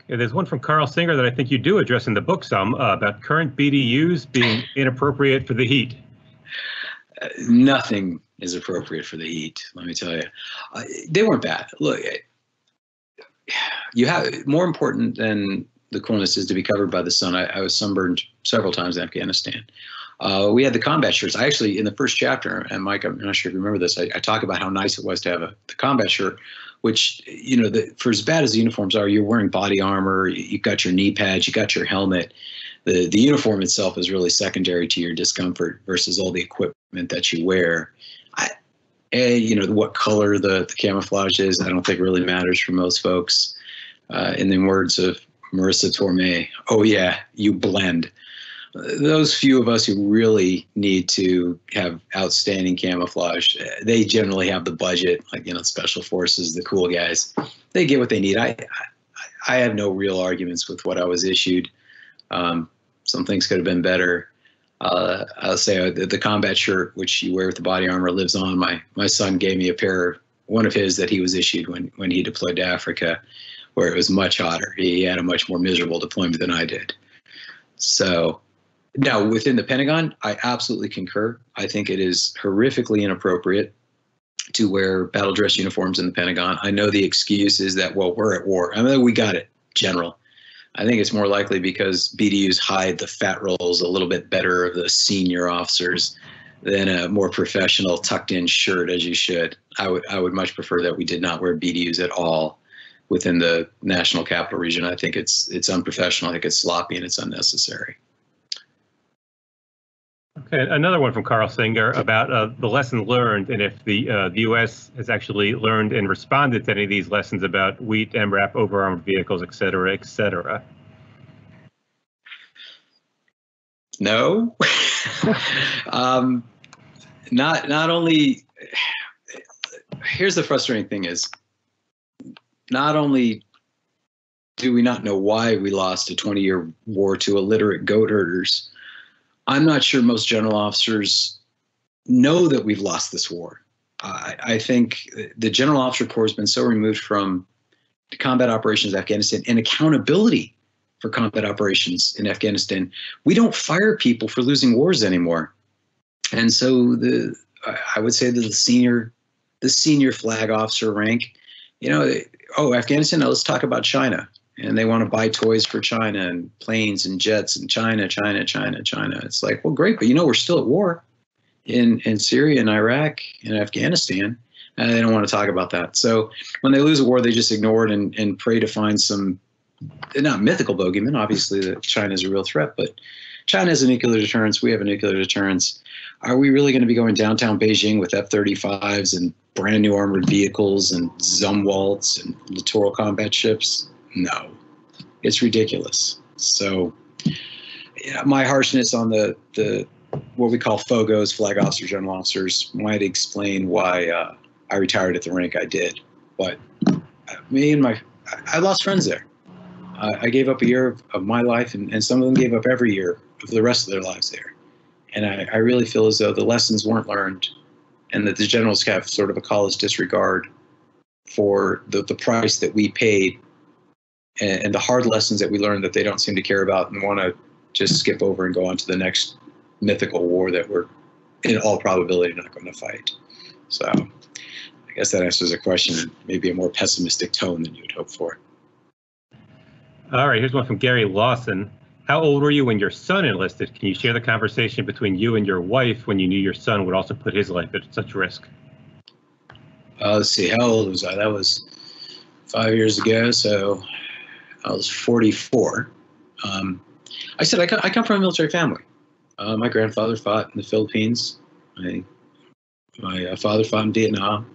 Yeah, there's one from Carl Singer that I think you do address in the book some about current BDUs being inappropriate for the heat. Nothing is appropriate for the heat, let me tell you. They weren't bad. Look, you have more important than the coolness is to be covered by the sun. I was sunburned several times in Afghanistan. We had the combat shirts. I actually, in the first chapter, and Mike, I'm not sure if you remember this, I talk about how nice it was to have the combat shirt, which, for as bad as the uniforms are, you're wearing body armor, you've got your knee pads, you got your helmet. The uniform itself is really secondary to your discomfort versus all the equipment that you wear. What color the camouflage is, I don't think really matters for most folks. In the words of Marissa Tomei, oh yeah, you blend. Those few of us who really need to have outstanding camouflage, they generally have the budget, like, special forces, the cool guys. They get what they need. I have no real arguments with what I was issued. Some things could have been better. I'll say the combat shirt, which you wear with the body armor, lives on. My son gave me one of his that he was issued when he deployed to Africa, where it was much hotter. He had a much more miserable deployment than I did. So now within the Pentagon, I absolutely concur. I think it is horrifically inappropriate to wear battle dress uniforms in the Pentagon. I know the excuse is that, well, we're at war. I mean, we got it, General. I think it's more likely because BDUs hide the fat rolls a little bit better of the senior officers than a more professional tucked-in shirt, as you should. I would much prefer that we did not wear BDUs at all within the National Capital Region. I think it's unprofessional. I think it's sloppy and it's unnecessary. Okay, another one from Carl Singer about the lesson learned, and if the U.S. has actually learned and responded to any of these lessons about wheat, MRAP, overarmed vehicles, et cetera, et cetera. No. Not only, here's the frustrating thing is, not only do we not know why we lost a 20-year war to illiterate goat herders, I'm not sure most general officers know that we've lost this war. I think the General Officer Corps has been so removed from combat operations in Afghanistan and accountability for combat operations in Afghanistan. We don't fire people for losing wars anymore. And so I would say that the senior flag officer rank, Afghanistan, now let's talk about China. And they want to buy toys for China and planes and jets and China. It's like, well, great, but we're still at war in Syria and Iraq and Afghanistan. And they don't want to talk about that. So when they lose a war, they just ignore it and pray to find some, not mythical bogeyman. Obviously, that China is a real threat, but China has a nuclear deterrence. We have a nuclear deterrence. Are we really going to be going downtown Beijing with F-35s and brand new armored vehicles and Zumwalts and littoral combat ships? No, it's ridiculous. So my harshness on the what we call FOGOs, flag officers, general officers, might explain why I retired at the rank I did. But I lost friends there. I gave up a year of my life, and some of them gave up every year of the rest of their lives there. And I really feel as though the lessons weren't learned, and that the generals have sort of a callous disregard for the price that we paid and the hard lessons that we learned that they don't seem to care about and want to just skip over and go on to the next mythical war that we're in all probability not going to fight. So I guess that answers the question in maybe a more pessimistic tone than you'd hope for. All right, here's one from Gary Lawson. How old were you when your son enlisted? Can you share the conversation between you and your wife when you knew your son would also put his life at such risk? Let's see, how old was I? That was 5 years ago, so I was 44. I said I come from a military family. My grandfather fought in the Philippines. My father fought in Vietnam.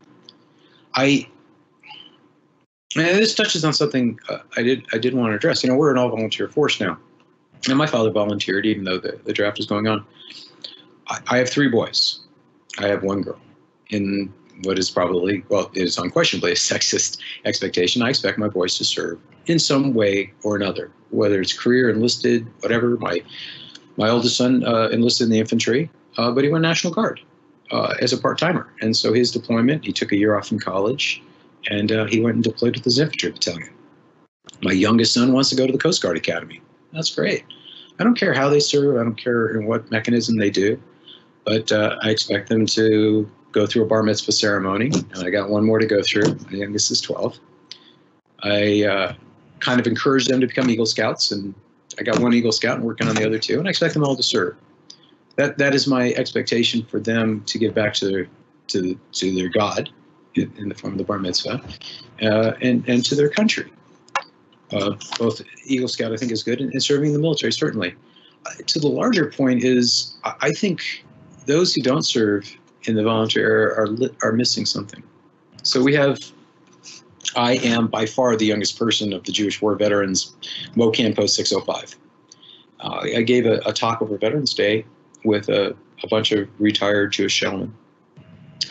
This touches on something I did want to address. We're an all-volunteer force now. And my father volunteered, even though the draft was going on. I have 3 boys. I have 1 girl. In what is probably, well, it is unquestionably a sexist expectation. I expect my boys to serve in some way or another, whether it's career, enlisted, whatever. My oldest son enlisted in the infantry, but he went National Guard as a part-timer. And so his deployment, he took a year off from college, and he went and deployed with his infantry battalion. My youngest son wants to go to the Coast Guard Academy. That's great. I don't care how they serve. I don't care in what mechanism they do, but I expect them to go through a bar mitzvah ceremony, and I got 1 more to go through. My youngest is 12. I kind of encourage them to become Eagle Scouts, and I got 1 Eagle Scout and working on the other 2, and I expect them all to serve. That is my expectation for them to give back to their God in the form of the bar mitzvah, and to their country. Both Eagle Scout, I think, is good, and serving in the military, certainly. To the larger point is, I think those who don't serve in the volunteer are missing something. So I am by far the youngest person of the Jewish War Veterans MOCAN Post 605. I gave a talk over Veterans Day with a bunch of retired Jewish gentlemen.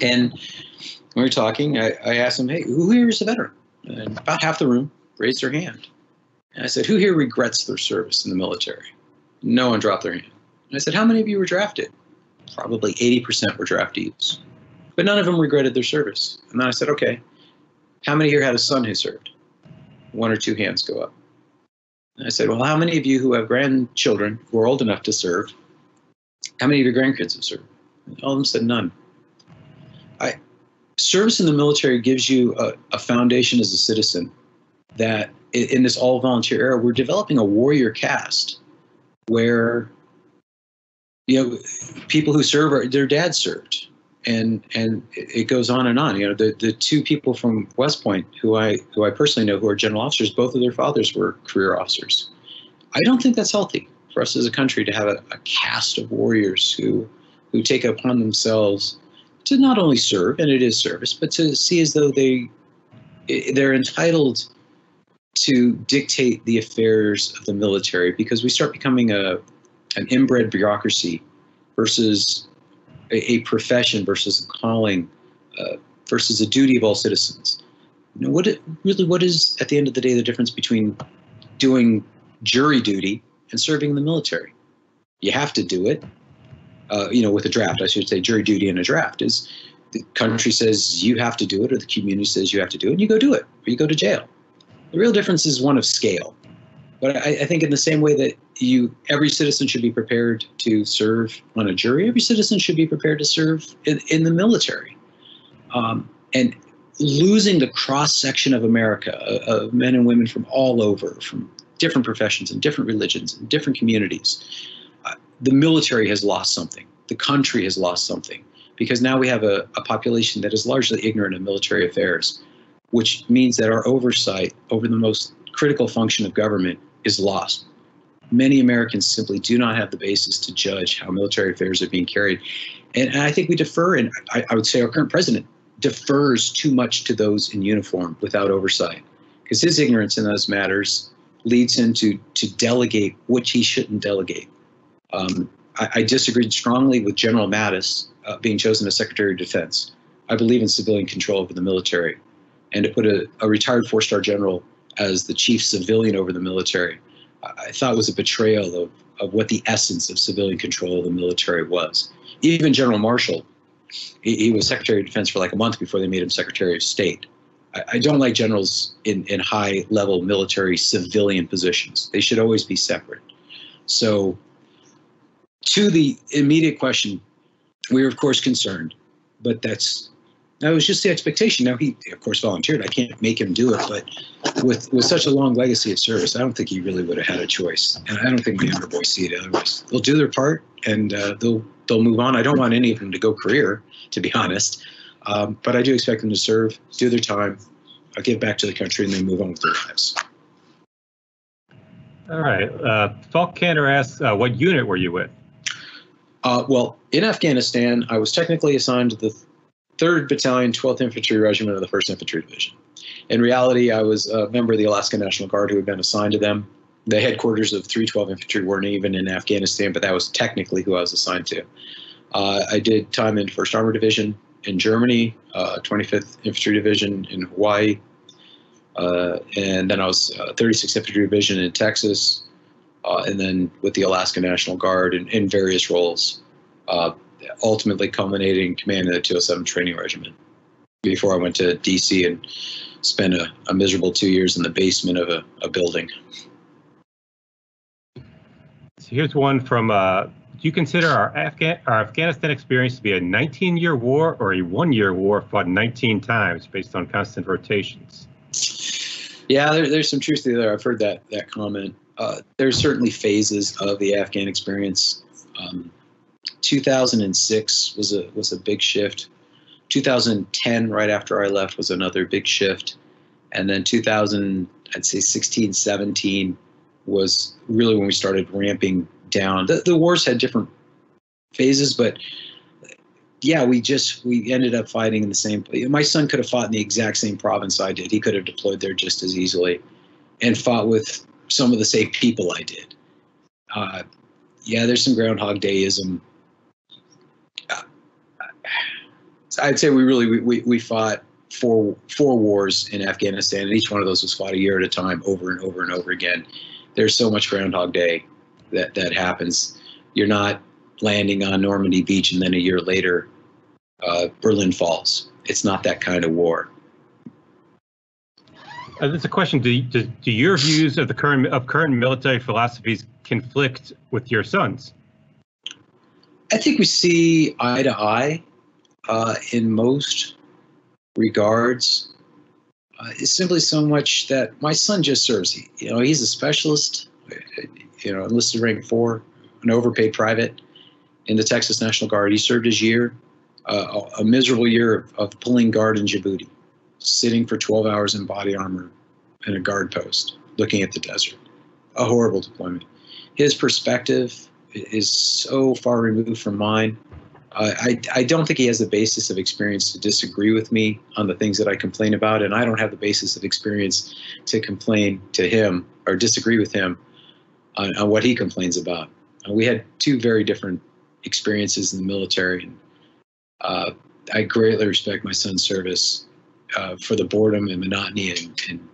And when we were talking, I asked them, hey, who here is a veteran? And about half the room raised their hand. And I said, who here regrets their service in the military? No one dropped their hand. And I said, how many of you were drafted? Probably 80% were draftees. But none of them regretted their service. And then I said, okay, how many here had a son who served? 1 or 2 hands go up. And I said, well, how many of you who have grandchildren who are old enough to serve, how many of your grandkids have served? And all of them said none. Service in the military gives you a foundation as a citizen that in this all-volunteer era, we're developing a warrior caste where, people who serve, their dad served. And it goes on and on. The 2 people from West Point who I personally know who are general officers, both of their fathers were career officers. I don't think that's healthy for us as a country to have a caste of warriors who take it upon themselves to not only serve, and it is service, but to see as though they're entitled to dictate the affairs of the military, because we start becoming an inbred bureaucracy versus a profession, versus a calling, versus a duty of all citizens. What is at the end of the day the difference between doing jury duty and serving in the military? You have to do it. With a draft, I should say, jury duty in a draft is the country says you have to do it, or the community says you have to do it, and you go do it, or you go to jail. The real difference is one of scale. But I think in the same way that every citizen should be prepared to serve on a jury. Every citizen should be prepared to serve in the military. And losing the cross section of America, of men and women from all over, from different professions and different religions and different communities, the military has lost something. The country has lost something, because now we have a population that is largely ignorant of military affairs, which means that our oversight over the most critical function of government is lost. Many Americans simply do not have the basis to judge how military affairs are being carried. And I think we defer, and I would say our current president defers too much to those in uniform without oversight, because his ignorance in those matters leads him to delegate which he shouldn't delegate. I disagreed strongly with General Mattis being chosen as Secretary of Defense. I believe in civilian control over the military, and to put a retired four-star general as the chief civilian over the military, I thought was a betrayal of what the essence of civilian control of the military was. Even General Marshall, he was Secretary of Defense for like a month before they made him Secretary of State. I don't like generals in high-level military civilian positions. They should always be separate. So to the immediate question, we were, of course, concerned, but that was just the expectation. Now, he, of course, volunteered. I can't make him do it, but with such a long legacy of service, I don't think he really would have had a choice. And I don't think the younger boys see it otherwise. They'll do their part, and they'll move on. I don't want any of them to go career, to be honest, but I do expect them to serve, do their time, give back to the country, and then move on with their lives. All right. Falk Cantor asks, what unit were you with? Well, in Afghanistan, I was technically assigned to the 3rd Battalion, 12th Infantry Regiment of the 1st Infantry Division. In reality, I was a member of the Alaska National Guard who had been assigned to them. The headquarters of 312 Infantry weren't even in Afghanistan, but that was technically who I was assigned to. I did time in 1st Armored Division in Germany, 25th Infantry Division in Hawaii, and then I was 36th Infantry Division in Texas, and then with the Alaska National Guard in various roles, ultimately culminating command of the 207 Training Regiment before I went to D.C. and spent a miserable 2 years in the basement of a building. So here's one from, do you consider our Afghanistan experience to be a 19-year war or a 1-year war fought 19 times based on constant rotations? Yeah, there's some truth there. I've heard that comment. There's certainly phases of the Afghan experience. 2006 was a big shift. 2010, right after I left, was another big shift. And then 16, 17 was really when we started ramping down. The wars had different phases, but yeah, we ended up fighting in the same place. My son could have fought in the exact same province I did. He could have deployed there just as easily and fought with some of the same people I did. Yeah, there's some Groundhog Dayism. I'd say we fought four wars in Afghanistan, and each one of those was fought a year at a time, over and over and over again. There's so much Groundhog Day that happens. You're not landing on Normandy Beach and then a year later, Berlin falls. It's not that kind of war. That's a question. Do your views of current military philosophies conflict with your son's? I think we see eye to eye in most regards. It's simply so much that my son just serves. He's a specialist. Enlisted rank 4, an overpaid private in the Texas National Guard. He served his year, a miserable year of pulling guard in Djibouti, sitting for 12 hours in body armor in a guard post, looking at the desert. A horrible deployment. His perspective is so far removed from mine. I don't think he has the basis of experience to disagree with me on the things that I complain about, and I don't have the basis of experience to complain to him or disagree with him on what he complains about. We had two very different experiences in the military, and I greatly respect my son's service for the boredom and monotony and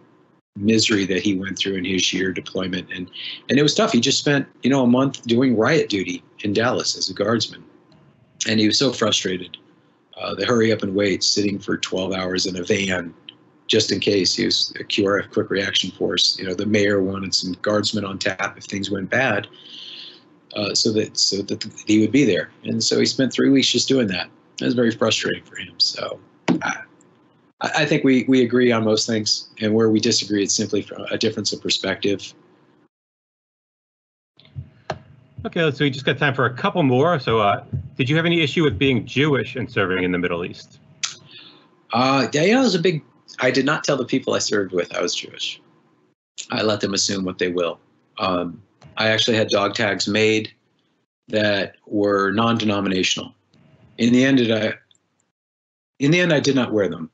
misery that he went through in his year deployment. And it was tough. He just spent, a month doing riot duty in Dallas as a guardsman. And he was so frustrated. The hurry up and wait, sitting for 12 hours in a van just in case. He was a QRF, quick reaction force. You know, the mayor wanted some guardsmen on tap if things went bad, so that he would be there. And so he spent 3 weeks just doing that. It was very frustrating for him. So I think we agree on most things, and where we disagree, it's simply from a difference of perspective. Okay, so we just got time for a couple more. So did you have any issue with being Jewish and serving in the Middle East? Yeah, it was a big. I did not tell the people I served with I was Jewish. I let them assume what they will. I actually had dog tags made that were non-denominational. In the end, I did not wear them.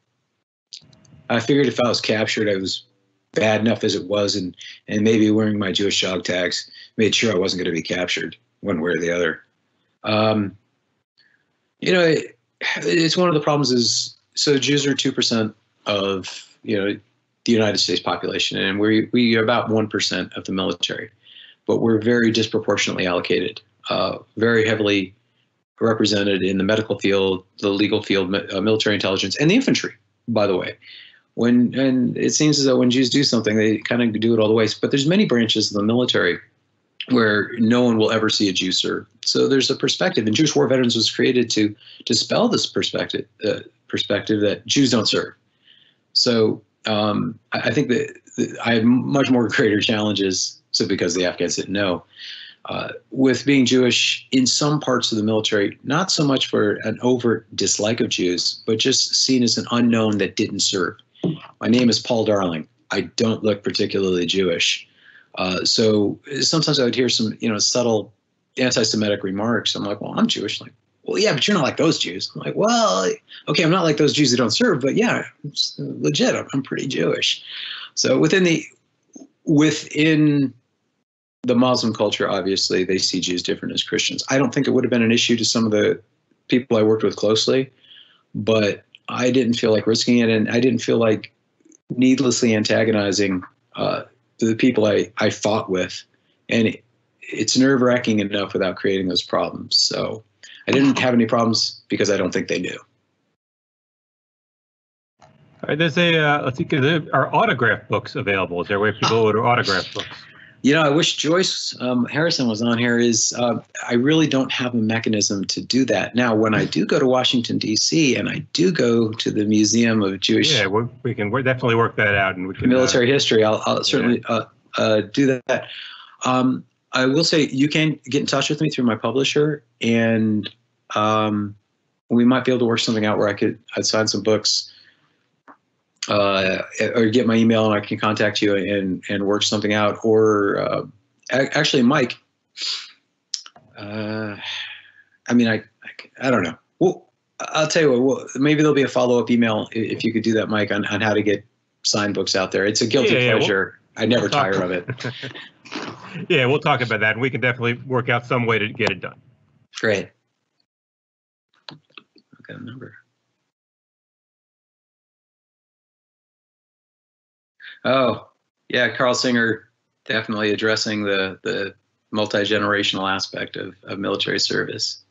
I figured if I was captured, I was bad enough as it was, and maybe wearing my Jewish dog tags made sure I wasn't going to be captured one way or the other. You know, it's one of the problems is, so Jews are 2% of, you know, the United States population, and we are about 1% of the military, but we're very disproportionately allocated, very heavily represented in the medical field, the legal field, military intelligence, and the infantry, by the way. And it seems as though when Jews do something, they kind of do it all the way. But there's many branches of the military where no one will ever see a Jew serve. So there's a perspective, and Jewish War Veterans was created to dispel this perspective that Jews don't serve. So I think that I have much more greater challenges, so because the Afghans didn't know, with being Jewish in some parts of the military, not so much for an overt dislike of Jews, but just seen as an unknown that didn't serve. My name is Paul Darling. I don't look particularly Jewish. So sometimes I would hear some, you know, subtle anti-Semitic remarks. I'm like, well, I'm Jewish. I'm like, well, yeah, but you're not like those Jews. I'm like, well, okay, I'm not like those Jews who don't serve, but yeah, it's legit. I'm pretty Jewish. So within the Muslim culture, obviously, they see Jews different as Christians. I don't think it would have been an issue to some of the people I worked with closely, but I didn't feel like risking it, and I didn't feel like needlessly antagonizing the people I fought with. And it's nerve-wracking enough without creating those problems. So I didn't have any problems because I don't think they knew. All right, there's let's see, are autograph books available? Is there a way people order autograph books? You know, I wish Joyce Harrison was on here. I really don't have a mechanism to do that. Now, when I do go to Washington, D.C., and I do go to the Museum of Jewish we can definitely work that out. And we can, military history, I'll certainly do that. I will say you can get in touch with me through my publisher, and we might be able to work something out where I'd sign some books. Or get my email and I can contact you and work something out. Or actually, Mike, I mean, I don't know. Well, I'll tell you what, maybe there'll be a follow-up email if you could do that, Mike, on how to get signed books out there. It's a guilty pleasure. I never tire of it. Yeah, we'll talk about that, and we can definitely work out some way to get it done. Great. Okay, number. Oh, yeah, Carl Singer definitely addressing the multi-generational aspect of military service.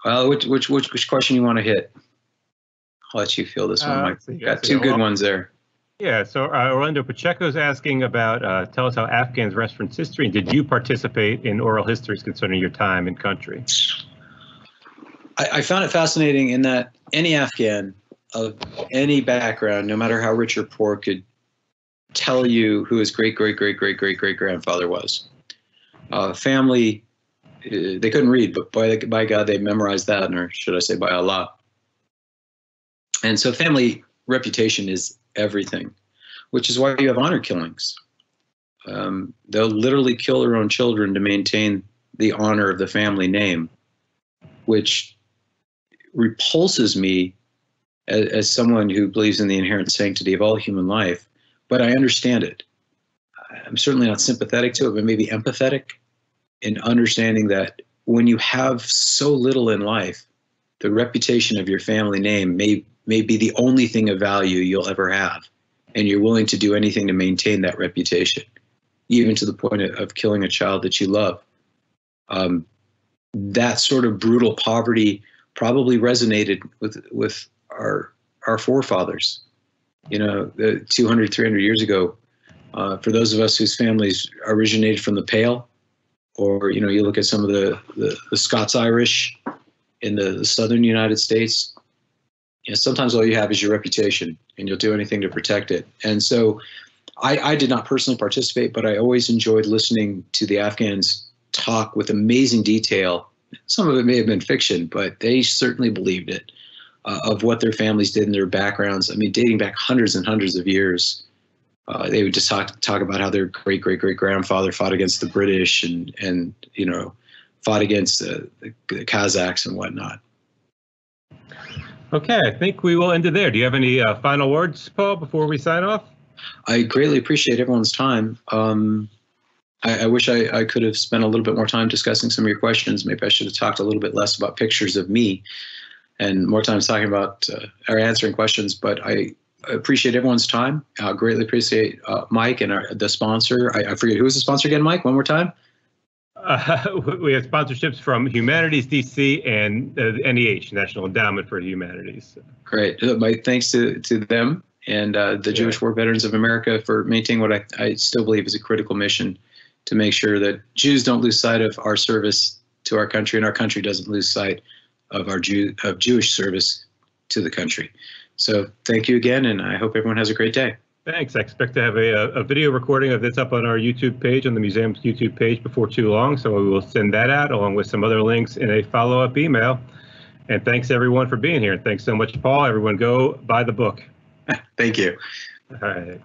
Well, which question you want to hit? I'll let you feel this one, Mike. Got two good ones there. Yeah, so Orlando Pacheco's asking about, tell us how Afghans reference history, and did you participate in oral histories concerning your time in country? I found it fascinating in that any Afghan of any background, no matter how rich or poor, could tell you who his great-great-great-great-great-great-grandfather was. Family, they couldn't read, but by God, they memorized that, or should I say by Allah. And so family reputation is everything, which is why you have honor killings. They'll literally kill their own children to maintain the honor of the family name, which repulses me as someone who believes in the inherent sanctity of all human life, but I understand it. I'm certainly not sympathetic to it, but maybe empathetic in understanding that when you have so little in life, the reputation of your family name may be the only thing of value you'll ever have, and you're willing to do anything to maintain that reputation, even to the point of killing a child that you love. that sort of brutal poverty probably resonated with our forefathers. 200, 300 years ago, for those of us whose families originated from the Pale, or you look at some of the Scots-Irish in the southern United States, sometimes all you have is your reputation, and you'll do anything to protect it. And so I did not personally participate, but I always enjoyed listening to the Afghans talk with amazing detail. Some of it may have been fiction, but they certainly believed it, of what their families did and their backgrounds. I mean, dating back hundreds and hundreds of years. They would just talk about how their great-great-great-grandfather fought against the British and fought against the Kazakhs and whatnot. Okay, I think we will end it there. Do you have any final words, Paul, before we sign off? I greatly appreciate everyone's time. I wish I could have spent a little bit more time discussing some of your questions. Maybe I should have talked a little bit less about pictures of me and more time talking about or answering questions. But I appreciate everyone's time. I greatly appreciate Mike and the sponsor. I forget, who was the sponsor again, Mike? One more time. We have sponsorships from Humanities DC and the NEH, National Endowment for Humanities. Great. My thanks to them and the Jewish War Veterans of America for maintaining what I still believe is a critical mission, to make sure that Jews don't lose sight of our service to our country, and our country doesn't lose sight of our Jewish service to the country. So thank you again, and I hope everyone has a great day. Thanks. I expect to have a video recording of this up on our YouTube page, on the museum's YouTube page, before too long. So we will send that out along with some other links in a follow-up email. And thanks everyone for being here. Thanks so much, Paul. Everyone go buy the book. Thank you. All right.